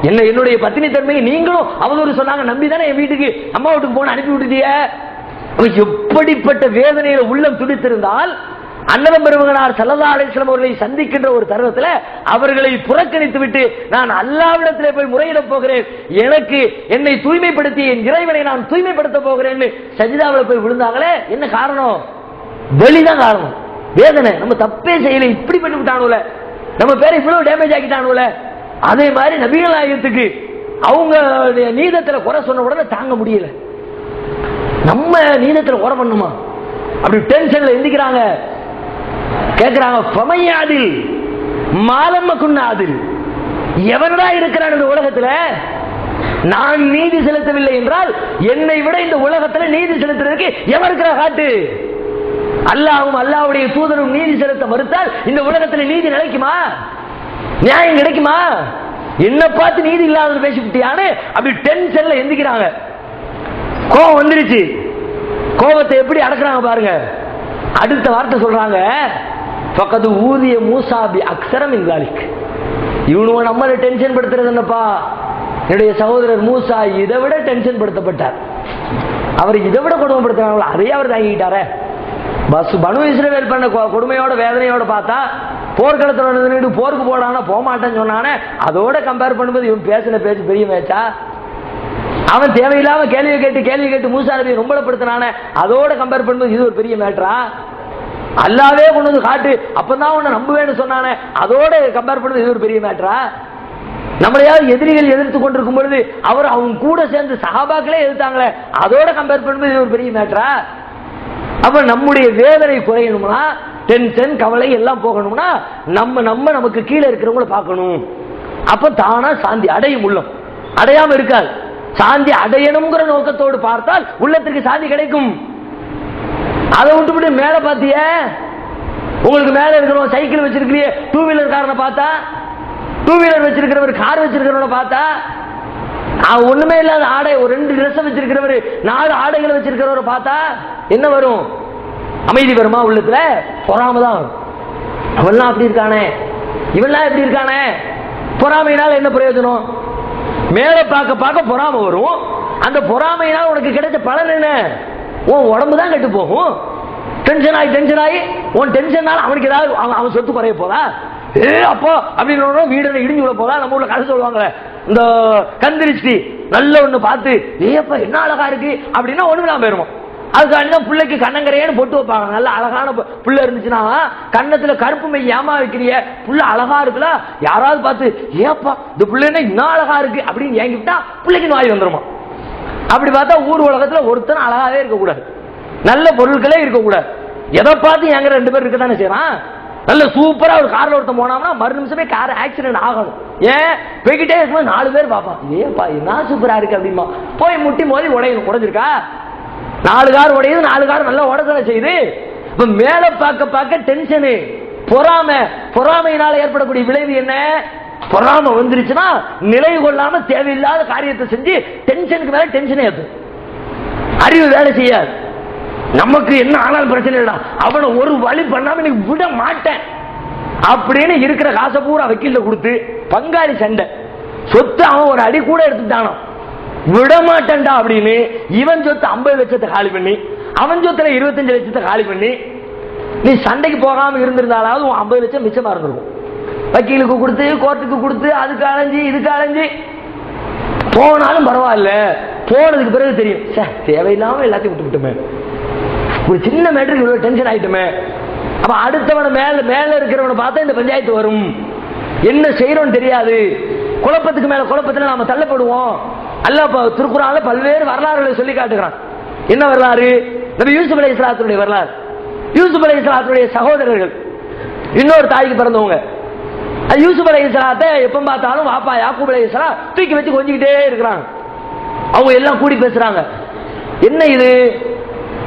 என்னுடைய பத்தினி தன்மையை நீங்களும் அவதூறு சொன்னாங்க, நம்பிதானே என் வீட்டுக்கு அம்மா வீட்டுக்கு போன அனுப்பி விட்டுட்டீங்க. எப்படிப்பட்ட வேதனையில உள்ளம் துடித்திருந்தால் அன்னதம் பெருமகனார் ஸல்லல்லாஹு அலைஹி வஸல்லம் அவர்களை சந்திக்கின்ற ஒரு தருணத்தில் அவர்களை புறக்கணித்து விட்டு நான் அல்லாஹ்விடத்திலே போய் முறையிட போகிறேன், எனக்கு என்னை தூய்மைப்படுத்தி என் இறைவனை நான் தூய்மைப்படுத்த போகிறேன் சஜிதாவில் போய் விழுந்தாங்களே, என்ன காரணம்? வெளிதான் காரணம், வேதனை. நம்ம தப்பே செய்யல, இப்படி பண்ணி விட்டானுல, நம்ம பேரை இவ்வளவு டேமேஜ் ஆக்கிட்டானுல. அதே மாதிரி நபிகள் நாயகத்துக்கு அவங்க நீதத்துல குறை சொன்ன உடனே தாங்க முடியல, நம்ம நீதத்துல குறை பண்ணுமா, அப்படி டென்ஷன்ல எந்திக்கிறாங்க. கேட்கிறாங்க, ஃபமையாதில் மாலம்ம குன்னாதில், எவனடா இருக்கிறான் இந்த உலகத்துல, நான் நீதி செலுத்தவில்லை என்றால் என்னை விட இந்த உலகத்துல நீதி செலுத்துறதுக்கு எவன் இருக்கிற காட்டு. அல்லாஹ்வும் அல்லாஹ்வுடைய தூதரும் நீதி செலுத்த மறுத்தால் இந்த உலகத்துல நீதி நிலைக்குமா, நியாயம் கிடைக்குமா? என்ன பார்த்து நீதி இல்லாத பேசிவிட்டியான்னு அப்படி டென்ஷன்ல எந்திக்கிறாங்க. கோபம் வந்துருச்சு. கோபத்தை எப்படி அடக்குறாங்க பாருங்க. அடுத்த வார்த்தை சொல்றாங்க, ஃபக்கது ஊதிய மூசா பி அக்ஸரம் மின் ஸாலிக், இவனுவ நம்மள டென்ஷன் படுத்துறது என்னப்பா, என்னுடைய சகோதரர் மூசா இதை விட டென்ஷன் படுத்தப்பட்டார், அவர் இதை விட கொடுமைப்படுத்துறாங்களா, அதையே அவர் தாங்கிட்டாரே. பனு இஸ்ரவேல் பண்ண கொடுமையோட வேதனையோட பார்த்தா போர்க்களத்தில் நின்று போருக்கு போடானா போமாட்டேன்னு சொன்னானே, அதோட கம்பேர் பண்ணும்போது இவன் பேசின பேச்சு பெரிய மேட்சா? அவன் தேவையில்லாம கேள்வி கேட்டு மூசா நபியை ரொம்பப்படுத்தினானே, அதோட கம்பேர் பண்ணும்போது இது ஒரு பெரிய மேட்டரா? அல்லாவே கொண்டு வந்து காட்டு அப்பதான் உன்னை நம்புவேன்னு சொன்னானே, அதோட கம்பேர் பண்ணுவது இது ஒரு பெரிய மேட்டரா? நம்மளையாவது எதிரிகள் எதிர்த்து கொண்டிருக்கும் பொழுது அவங்க கூட சேர்ந்து சஹாபாக்களே எதிர்த்தாங்களே, அதோட கம்பேர் பண்ணுவது இது ஒரு பெரிய மேட்டரா? அப்ப நம்முடைய வேதனை குறையணும்னா, டென்ஷன் கவலை எல்லாம் போகணும்னா நமக்கு கீழே இருக்கிறவங்களை பார்க்கணும். அப்ப தானா சாந்தி அடையும். உள்ளம் அடையாம இருக்காது. சாந்தி அடையணுங்கிற நோக்கத்தோடு பார்த்தால் உள்ளத்திற்கு சாந்தி கிடைக்கும். அதை விட்டு மேல பாத்திய, உங்களுக்கு மேல இருக்கிறவங்க சைக்கிள் வச்சிருக்கிறிய, டூ வீலர் காரனை பார்த்தா, டூ வீலர் வச்சிருக்கிறவர் கார் வச்சிருக்கிறவனை பார்த்தா, ஒண்ணுமே இல்லாத ஆடை ஒரு 2 ட்ரெஸ் வச்சிருக்கிறவர் 4 ஆடைகளை வச்சிருக்கிறவரை பார்த்தா என்ன வரும்? அமைதி வருமா? உள்ளத்துல பொறாமதான். அவன்லாம் அப்படி இருக்கானே, இவன்லாம் எப்படி இருக்கானே. பொறாமையினால என்ன பிரயோஜனம்? மேல பார்க்க பொறாமை வரும். அந்த பொறாமையினால் உனக்கு கிடைச்ச பலன் என்ன? உன் உடம்பு தான் கெட்டு போகும். டென்ஷன் ஆகி உன் டென்ஷனால அவனுக்கு ஏதாவது அவன் சொத்து குறைய போதா? அப்போ அப்படின்னு வீடு இடிஞ்சு விட போதா? நம்ம ஊர்ல கதை சொல்லுவாங்களே, இந்த கந்திரிச்சி நல்ல ஒண்ணு பார்த்து ஏப்பா என்ன அழகா இருக்கு அப்படின்னா ஒண்ணுலாம் போயிருவோம். அதுக்காண்டி பிள்ளைக்கு கண்ணங்கரையன்னு பொட்டு வைப்பாங்க. நல்ல அழகான புள்ள இருந்துச்சுன்னா, கண்ணத்துல கருப்பு மை ஏமா வைக்கிறிய, புள்ள அழகா இருக்குல்ல, யாராவது பார்த்து ஏப்பா இந்த பிள்ளைன்னா இன்னும் அழகா இருக்கு அப்படின்னு ஏங்கிட்டா பிள்ளைக்கு நோய் வந்துருமா. அப்படி பார்த்தா ஊர் உலகத்துல ஒருத்தன் அழகாவே இருக்கக்கூடாது, நல்ல பொருட்களே இருக்கக்கூடாது. எதை பார்த்து எங்க 2 பேர் இருக்கதானே செய்யறான். நல்ல சூப்பரா ஒரு கார்ல ஒருத்தன் போனோம்னா மறு நிமிஷமே கார் ஆக்சிடென்ட் ஆகணும். ஏன் போய்கிட்டே இருக்கும்போது 4 பேர் பார்ப்பான், ஏப்பா என்ன சூப்பரா இருக்கு அப்படிமா. போய் முட்டி மோதி உடைஞ்சிருக்கா? 4 கார் உடையுது, 4 கார் நல்லா உடச்சனை செய்யுது. இப்ப மேல பார்க்க டென்ஷனு, பொறாமையினால ஏற்படக்கூடிய விளைவு என்ன? பொறாமை வந்துருச்சுன்னா நிலை கொள்ளாம தேவையில்லாத காரியத்தை செஞ்சு டென்ஷனுக்கு மேல டென்ஷனே ஏற்படும். அறிவு வேலை செய்யாது. நமக்கு என்ன ஆனாலும் பிரச்சனை இல்ல, அவனை ஒரு வழி பண்ணாம நீ விட மாட்டேன் அப்படின்னு இருக்கிற காசை பூரா வக்கீல்ல கொடுத்து பங்காளி சண்டை, சொத்து அவன் ஒரு அடி கூட எடுத்துட்டானோ விட மாட்டேன்டா அப்படின்னு இவன் சொத்து 50 லட்சத்தை காலி பண்ணி, அவன் சொத்துல 25 லட்சத்தை காலி பண்ணி, நீ சண்டைக்கு போகாம இருந்திருந்தாலாவது 50 லட்சம் மிச்சமா இருந்திருக்கும். வக்கீலுக்கு கொடுத்து கோர்ட்டுக்கு கொடுத்து அதுக்கு அலைஞ்சி இதுக்கு அலைஞ்சி போனாலும் பரவாயில்ல. போனதுக்கு பிறகு தெரியும், தேவையில்லாம எல்லாத்தையும் விட்டுவிட்டுமே, ஒரு சின்ன மேட்டருக்கு இவ்வளவு டென்ஷன் ஆயிட்டுமே. அப்ப அடுத்தவன மேல இருக்கிறவனை பார்த்தா இந்த பஞ்சாயத்து வரும். என்ன செய்யறோம்னு தெரியாது. குழப்பத்துக்கு மேல குழப்பத்துல நாம தள்ளப்படுவோம். அல்லாஹ் திருக்குர்ஆன்ல பல்வேறு வரலாறுகளை சொல்லி காட்டுகிறான். என்ன வரலாறு? நபி யூசுப் அலைஹிஸ்ஸலாத்துடைய வரலாறு. யூசுப் அலைஹிஸ்ஸலாத்துடைய சகோதரர்கள், இன்னொரு தாய்க்கு பிறந்தவங்க. யூசுப் அலைஹிஸ்ஸலாத்தை எப்ப பார்த்தாலும் வாப்பா யாக்கூப் அலைஹிஸ்ஸலாம் தூக்கி வச்சு கொஞ்சிக்கிட்டே இருக்கிறாங்க. அவங்க எல்லாம் கூடி பேசுறாங்க, என்ன இது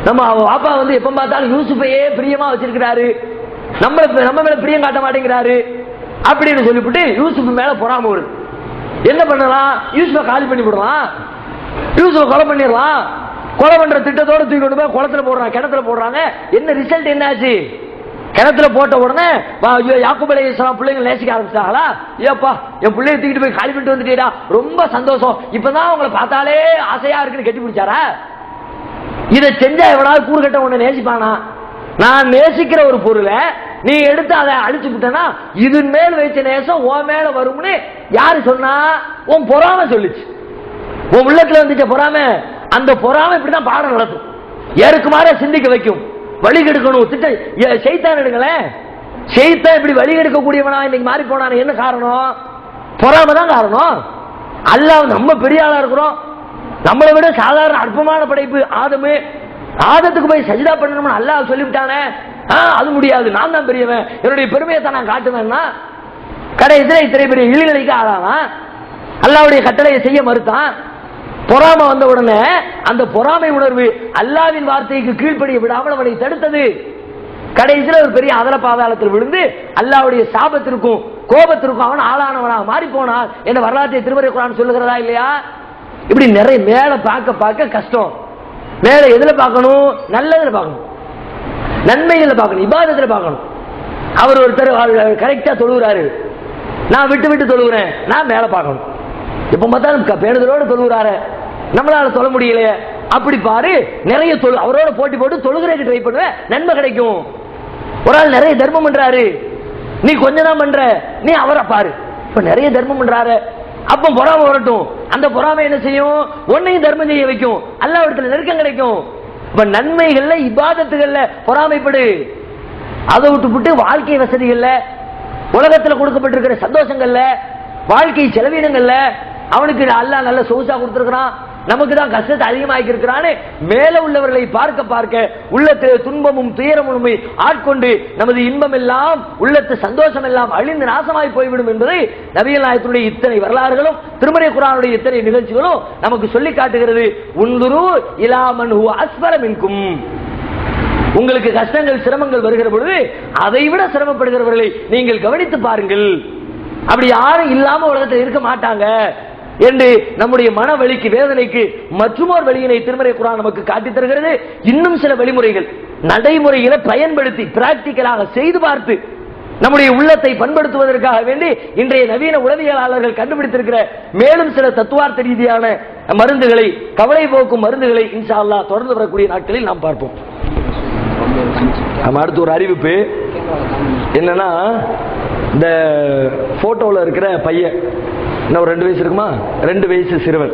நம்ம வாப்பா எப்ப பார்த்தாலும் யூசுஃபையே பிரியமா வச்சிருக்கிறாரு, நம்ம மேல பிரியம் காட்ட மாட்டேங்கிறாரு அப்படின்னு சொல்லிவிட்டு யூசுப் மேல பொறாம வருது. என்ன பண்ணலாம்? யூசுஃபை காலி பண்ணி விடலாம், யூசுஃபை கொலை பண்ணிடலாம். கொலை பண்ற திட்டத்தோட தூக்கி கொண்டு போய் குளத்துல போடுறாங்க, கிணத்துல போடுறாங்க. என்ன ரிசல்ட் என்னாச்சு? கிணத்துல போட்ட உடனே யாக்கூப் அலைஹிஸ்ஸலாம் பிள்ளைங்க நேசிக்க ஆரம்பிச்சாங்களா? ஏப்பா என் பிள்ளைய தூக்கிட்டு போய் காலி பண்ணிட்டு வந்துட்டேடா, ரொம்ப சந்தோஷம், இப்பதான் உங்களை பார்த்தாலே ஆசையா இருக்குன்னு கட்டி பிடிச்சாரா? இதை செஞ்சா எவனாவது கூறு கட்ட உன்னை நேசிப்பானா? நான் நேசிக்கிற ஒரு பொருளை நீ எடுத்து அதை அழிச்சு விட்டனா இது மேல் வைச்ச நேசம் உன் மேல வரும்னு யாரு சொன்னா? உன் பொறாம சொல்லிச்சு. உன் உள்ளத்துல வந்துச்ச பொறாம, அந்த பொறாம இப்படிதான் பாடம் நடத்தும், ஏற்குமாற சிந்திக்க வைக்கும், வழி கெடுக்கணும். ஷைத்தான் எடுங்களேன், ஷைத்தான் இப்படி வழி கெடுக்கக்கூடியவனா இன்னைக்கு மாறி போனான. என்ன காரணம்? பொறாம தான் காரணம். அல்லாஹ் நம்ம பெரிய ஆளா இருக்கிறோம், நம்மளை விட சாதாரண அற்பமான படைப்பு ஆதமு, ஆதத்துக்கு போய் சஜிதா பண்ணணும்னு அல்லாஹ் சொல்லிவிட்டானே, அது முடியாது, நான் தான் பெரியவன், என்னுடைய பெருமையை தான் நான் காட்டுவேன்னா கடைசியில் இத்தனை பெரிய இழிநிலைக்கு ஆளானான். அல்லாஹ்வுடைய கட்டளையை செய்ய மறுத்தான். பொறாமை வந்த உடனே அந்த பொறாமை உணர்வு அல்லாஹ்வின் வார்த்தைக்கு கீழ்ப்படிய விடாமல் அவனை தடுத்தது. கடைசியில் ஒரு பெரிய அதல பாதாளத்தில் விழுந்து அல்லாஹ்வுடைய சாபத்திற்கும் கோபத்திற்கும் அவன் ஆளானவனாக மாறி போனான் என்ற வரலாற்றை திருமறை குர்ஆன் சொல்லுகிறதா இல்லையா? இப்படி நிறைய மேல பார்க்க கஷ்டம். மேல எதுல பார்க்கணும்? நல்லதுல பார்க்கணும், நன்மைகளை பார்க்கணும், இபாதத்துல பார்க்கணும். அவர் ஒருத்தர் கரெக்டா தொழுகிறாரு, நான் விட்டு விட்டு தொழுகிறேன், நான் மேல பார்க்கணும். எப்ப பார்த்தாலும் பேணுதலோடு தொழுகிறாரு, நம்மளால தொழ முடியலையே, அப்படி பாரு. நிறைய அவரோட போட்டி போட்டு தொழுகிறதுக்கு ட்ரை பண்ணுவேன், நன்மை கிடைக்கும். ஒரு ஆள் நிறைய தர்மம் பண்றாரு, நீ கொஞ்சம் தான் பண்ற, நீ அவரை பாரு. இப்ப நிறைய தர்மம் பண்றாரு, அப்ப பொறாமை வரட்டும். அந்த பொறாமை என்ன செய்யும்? உன்னையும் தர்மம் செய்ய வைக்கும், அல்லாஹ்விடத்தில் நெருக்கம் கிடைக்கும். இப்ப நன்மைகள்ல இபாதத்துகள்ல பொறாமைப்படு. அதை விட்டு வாழ்க்கை வசதிகள்ல, உலகத்துல கொடுக்கப்பட்டிருக்கிற சந்தோஷங்கள்ல, வாழ்க்கை செலவீனங்கள்ல அவனுக்கு அல்லாஹ் நல்ல சொகுசா கொடுத்திருக்கிறான், நமக்கு தான் கஷ்டத்தை அதிகமாக்கி இருக்கிறான்னு மேல உள்ளவர்களை பார்க்க பார்க்க உள்ளத்தில் துன்பமும் துயரமும் ஆட்கொண்டு நமது இன்பம் எல்லாம், உள்ளத்து சந்தோஷம் எல்லாம் அழிந்து நாசமாய் போய்விடும் என்பதை நபிகள் நாயகத்துடைய இத்தனை வரலாறுகளும் திருமறை குர்ஆனுடைய இத்தனை நிகழ்ச்சிகளும் நமக்கு சொல்லி காட்டுகிறது. உன்துரு இலா மன் ஹுவ அஸ்ஃபல மின்கும், உங்களுக்கு கஷ்டங்கள் சிரமங்கள் வருகிற பொழுது அதை விட சிரமப்படுகிறவர்களை நீங்கள் கவனித்து பாருங்கள். அப்படி யாரும் இல்லாம உலகத்தில் இருக்க மாட்டாங்க என்று நம்முடைய மன வலிக்கு, வேதனைக்கு மற்றொரு வழியினை திருமறை குர்ஆன் நமக்கு காட்டி தருகிறது. இன்னும் சில வழிமுறைகள் நடைமுறைகளை பயன்படுத்தி பிராக்டிக்கலாக செய்து பார்த்து நம்முடைய உள்ளத்தை பண்படுத்துவதற்காக வேண்டி இன்றைய நவீன உளவியலாளர்கள் கண்டுபிடித்திருக்கிற மேலும் சில தத்துவார்த்த ரீதியான மருந்துகளை, கவலை போக்கும் மருந்துகளை இன்ஷா அல்லாஹ் தொடர்ந்து வரக்கூடிய நாட்களில் நாம் பார்ப்போம். நம்ம அடுத்து ஒரு அறிவிப்பு என்னன்னா, இந்த போட்டோல இருக்கிற பையன் இன்னும் 2 வயசு இருக்குமா, 2 வயசு சிறுவன்